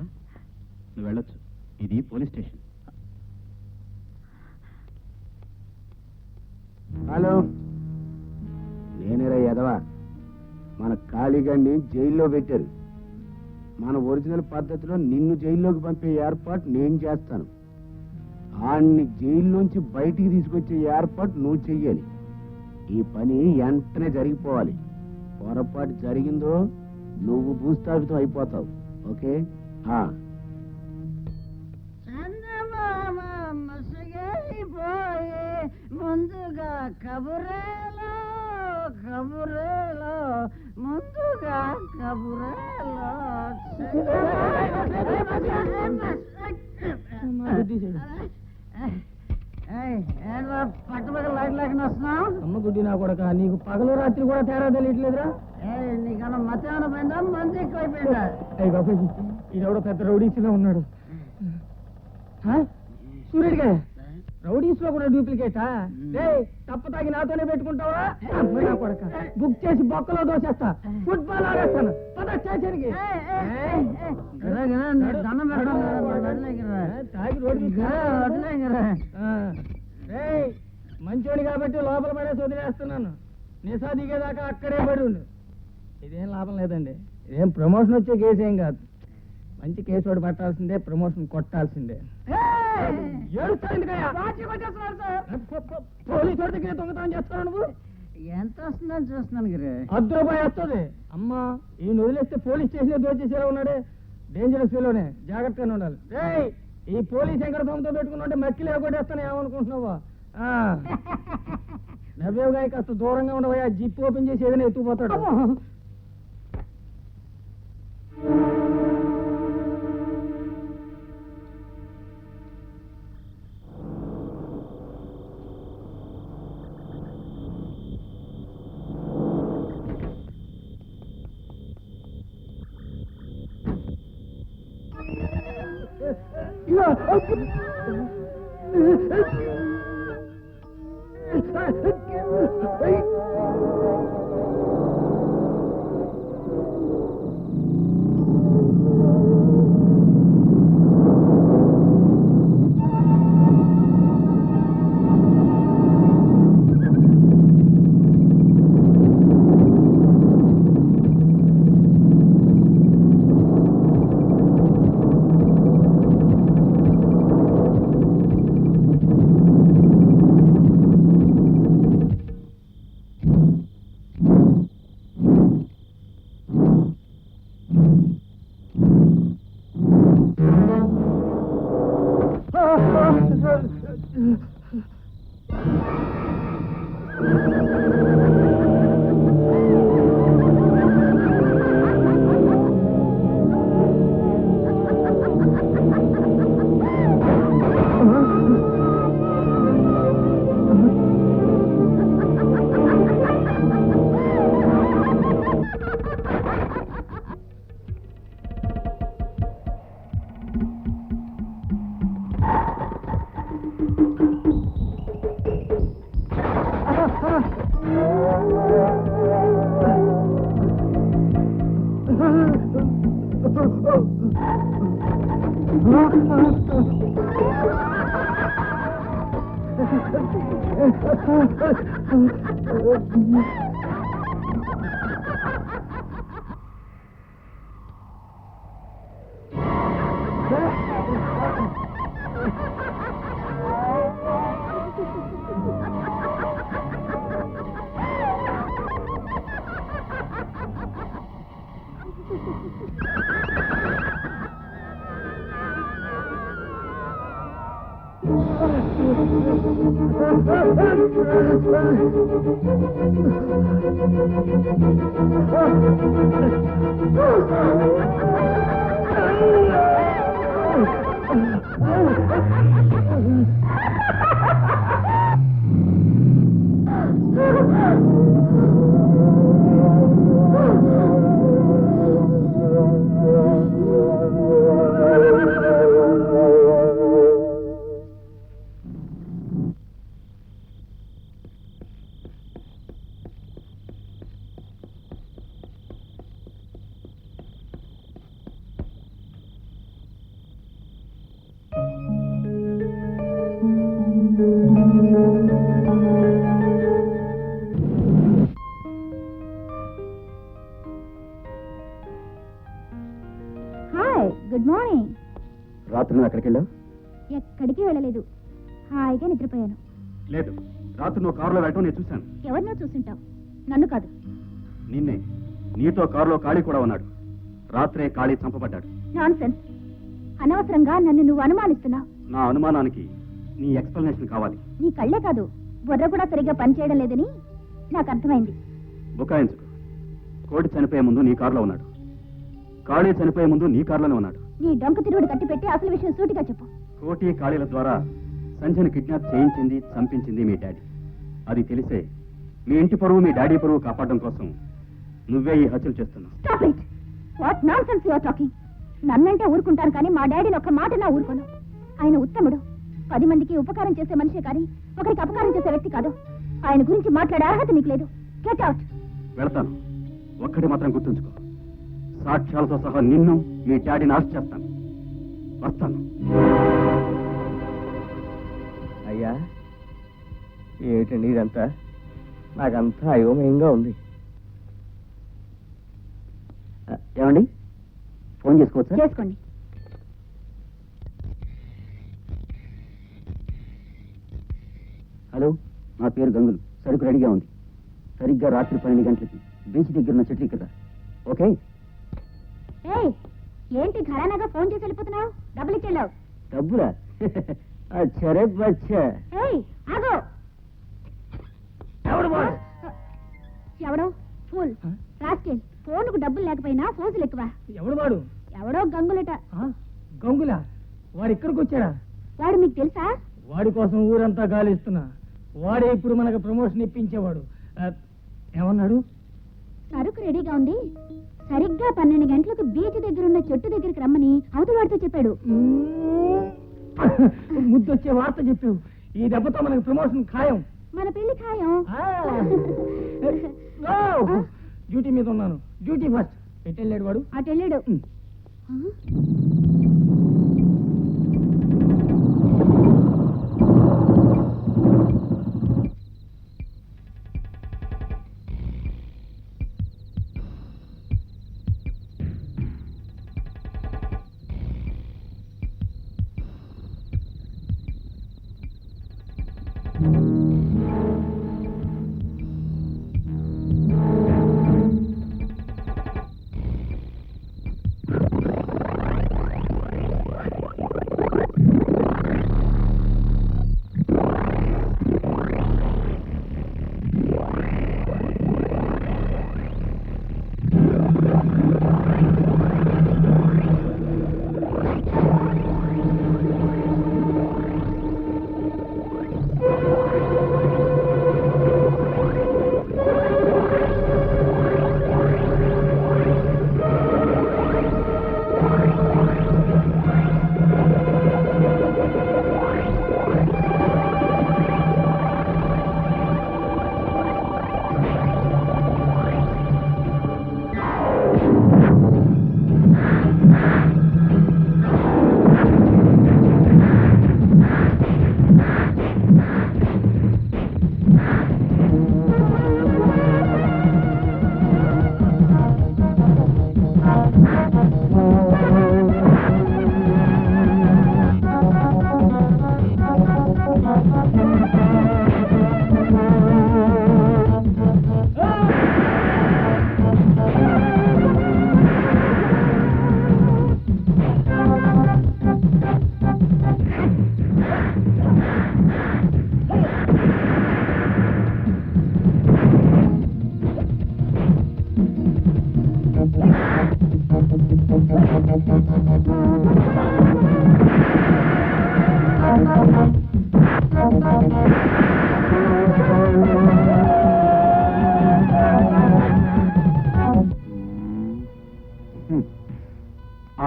నువ్వు వెళ్ళొచ్చు. ఇది పోలీస్ స్టేషన్. హలో, నేనేరా యదవా. మన ఖాళీగాన్ని జైల్లో పెట్టారు. మన ఒరిజినల్ పద్ధతిలో నిన్ను జైల్లోకి పంపే ఏర్పాటు నేను చేస్తాను. ఆన్ని జైల్లోంచి బయటికి తీసుకొచ్చే ఏర్పాటు నువ్వు చెయ్యాలి. ఈ పని వెంటనే జరిగిపోవాలి. పొరపాటు జరిగిందో నువ్వు భూస్థాపితం అయిపోతావు. ఓకే? ముందుగా కబురేలో కబురేలో ముందుగా కబురేలో పట్టుబడి లైట్ లేకుండా వస్తున్నావు. అమ్మ గుడ్డి నా కొడక, నీకు పగలు రాత్రి కూడా తేడా తెలియట్లేదురా? నీకన్నా మధ్యాహ్నం పోయిందా, మంది ఎక్కువైపోయిందా? అయ్యి బాబు, ఈడెవడో పెద్ద రౌడీస్లో ఉన్నాడు. సూర్యుడిగా రౌడీస్ లో కూడా డూప్లికేటా? తప్ప తాగి నాతోనే పెట్టుకుంటావా? నా కొడక, బుక్ చేసి బొక్కలో దోసేస్తా, ఫుట్బాల్ ఆడేస్తాను. పద స్టేషన్కి. తాగి రోడ్డు మంచోడి కాబట్టి లోపల పడేసి వదిలేస్తున్నాను. నిసా దిగేదాకా అక్కడే పడి ఉండు. ఇదేం లాభం లేదండి. ఇదేం ప్రమోషన్ వచ్చే కేసు ఏం కాదు. మంచి కేసు వాడు పట్టాల్సిందే, ప్రమోషన్ కొట్టాల్సిందే. పోలీసు వాడి దగ్గర దొంగతనం చేస్తావు నువ్వు? ఎంత వస్తుందని చూస్తున్నాను గిరి. ₹10 వస్తుంది. అమ్మా, ఈ వదిలేస్తే పోలీస్ స్టేషన్ దోచేసేలా ఉన్నాడే. డేంజరస్ ఫీలోనే, జాగ్రత్తగానే ఉండాలి. ఈ పోలీస్ ఎంకడ దొంగతో పెట్టుకున్నా మక్కి లేకొట్టేస్తాను ఏమనుకుంటున్నావా? నవ్వేవుగా కాస్త దూరంగా ఉండవా? జిప్ ఓపెన్ చేసి ఏదైనా ఎత్తుకుపోతాడు. Hi, good morning. రాత్రి నువ్వు ఎక్కడికి వెళ్ళావు? ఎక్కడికి వెళ్ళలేదు, హాయిగా నిద్రపోయాను. లేదు, రాత్రి నువ్వు కారులో వెళ్ళటం నేను చూశాను. ఎవరినో చూసుంటావు, నన్ను కాదు. నిన్నే. నీతో కారులో ఖాళీ కూడా ఉన్నాడు. రాత్రే ఖాళీ చంపబడ్డాడు. నాన్సెన్స్. అనవసరంగా నన్ను నువ్వు అనుమానిస్తున్నావు. నా అనుమానానికి నీ ఎక్స్ప్లెనేషన్ కావాలి. నీ కళ్ళే కాదు, బుర్ర కూడా సరిగ్గా పనిచేయడం లేదని నాకు అర్థమైంది. బుకాయించుకు. కోడి చనిపోయే ముందు నీ కారులో ఉన్నాడు. ఖాళీ చనిపోయే ముందు నీ కారులోనే ఉన్నాడు. నీ డొంక తిరుగుడు కట్టిపెట్టి అసలు విషయం సూటిగా చెప్పు. కోటి ఖాళీల ద్వారా సంధ్యను కిడ్నాప్ చేయించింది, చంపించింది మీ డాడీ. అది తెలిసే మీ ఇంటి పరువు, మీ డాడీ పరువు కాపాడడం కోసం నువ్వే ఈ హత్యలు చేస్తున్నావు. Stop it! What nonsense you are talking? నన్నంటే ఊరుకుంటాను కానీ మా డాడీని ఒక్క మాట నా ఊరుకోను. ఆయన ఉత్తముడు, 10 మందికి ఉపకారం చేసే మనిషే కానీ ఒకరికి అపకారం చేసే వ్యక్తి కాదు. ఆయన గురించి మాట్లాడే అర్హత నీకు లేదు. Get out. వెళ్తాను. ఒక్కటి మాత్రం గుర్తుంచుకో, సాక్ష్యాలతో సహా నిన్ను, మీ డాడీని అరెస్ట్ చేస్తాను. వస్తాను. అయ్యా, ఏమిటండి ఇదంతా? నాకంతా అయోమయంగా ఉంది. ఏమండి, ఫోన్ చేసుకోవచ్చా? చేసుకోండి. హలో, నా పేరు గంగులు. సరుకు రెడీగా ఉంది. సరిగ్గా రాత్రి 12 గంటలకి బీచ్ దగ్గర ఉన్న చెట్లు కదా. ఓకే? ఏయ్, ఏంటి ఘరానాగా ఫోన్ చేసి వెళ్ళిపోతున్నావు? డబ్బులు ఇచ్చేళ్ళావు. డబ్బులా? సరే బచ్చా. ఏయ్, ఆగో. ఎవడో ఫూల్ రాస్కెల్. ఫోన్కు డబ్బులు లేకపోయినా ఫోజులు ఎక్కువ. ఎవడు వాడు? ఎవడో గంగులట. గంగుల? వాడు ఇక్కడికి వచ్చాడా? వాడు మీకు తెలుసా? వాడి కోసం ఊరంతా గాలిస్తున్నా. వాడే ఇప్పుడు మనకు ప్రమోషన్ ఇప్పించేవాడు. ఏమన్నాడు? సరుకు రెడీగా ఉంది, సరిగ్గా 12 గంటలకు బీచ్ దగ్గర ఉన్న చెట్టు దగ్గరికి రమ్మని అవతల వాడితో చెప్పాడు. ముద్దొచ్చే వార్త చెప్పావు. ఈ దెబ్బతో మనకు ప్రమోషన్ ఖాయం. మన పెళ్లి ఖాయం. డ్యూటీ మీద ఉన్నాను. Duty first. ఎటు వెళ్ళాడు వాడు? అటు వెళ్ళాడు.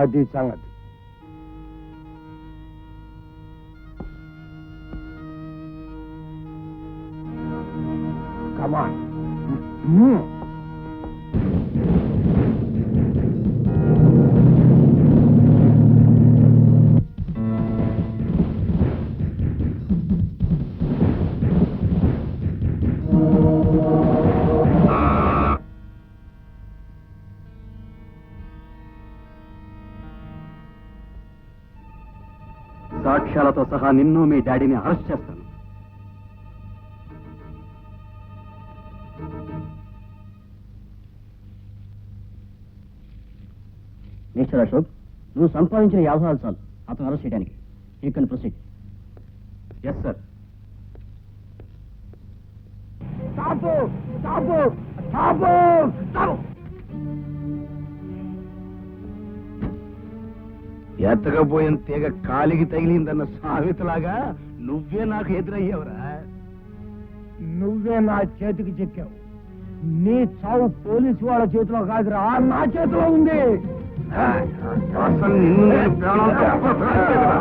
అది సంగతి. కమాన్. సాక్ష్యాలతో సహా నిన్ను మీ డాడీని అరెస్ట్ చేస్తాను. మిస్టర్ అశోక్, నువ్వు సంపాదించిన 50 చాలు అతను అరెస్ట్ చేయడానికి. You can proceed. Yes sir. ఎత్తకపోయిన తీగ కాలికి తగిలిందన్న సామెతలాగా నువ్వే నాకు ఎదురయ్యావురా. నువ్వే నా చేతికి చిక్కావు. నీ చావు పోలీసు వాళ్ళ చేతిలో కాదురా, నా చేతిలో ఉంది. అసలు నిన్ను నేను ప్రాణాలతో అప్పగించలేదురా.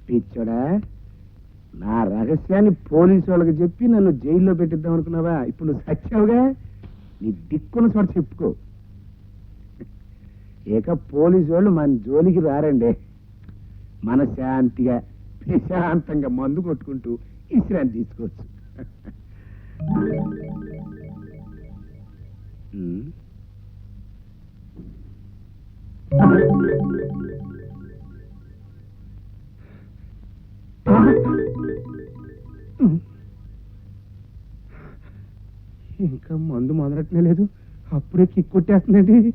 పిచ్చోడా, నా రహస్యాన్ని పోలీసు వాళ్ళకి చెప్పి నన్ను జైల్లో పెట్టిద్దాం అనుకున్నావా? ఇప్పుడు నువ్వు సచ్చావుగా, నీ దిక్కున చోట చెప్పుకో. ఇక పోలీసు వాళ్ళు మన జోలికి రారండి. మన శాంతిగా ప్రశాంతంగా మందు కొట్టుకుంటూ విశ్రాంతి తీసుకోవచ్చు. ఇంకా మందు మొదలట్నే లేదు, అప్పుడే కిక్ కొట్టేస్తుందండి.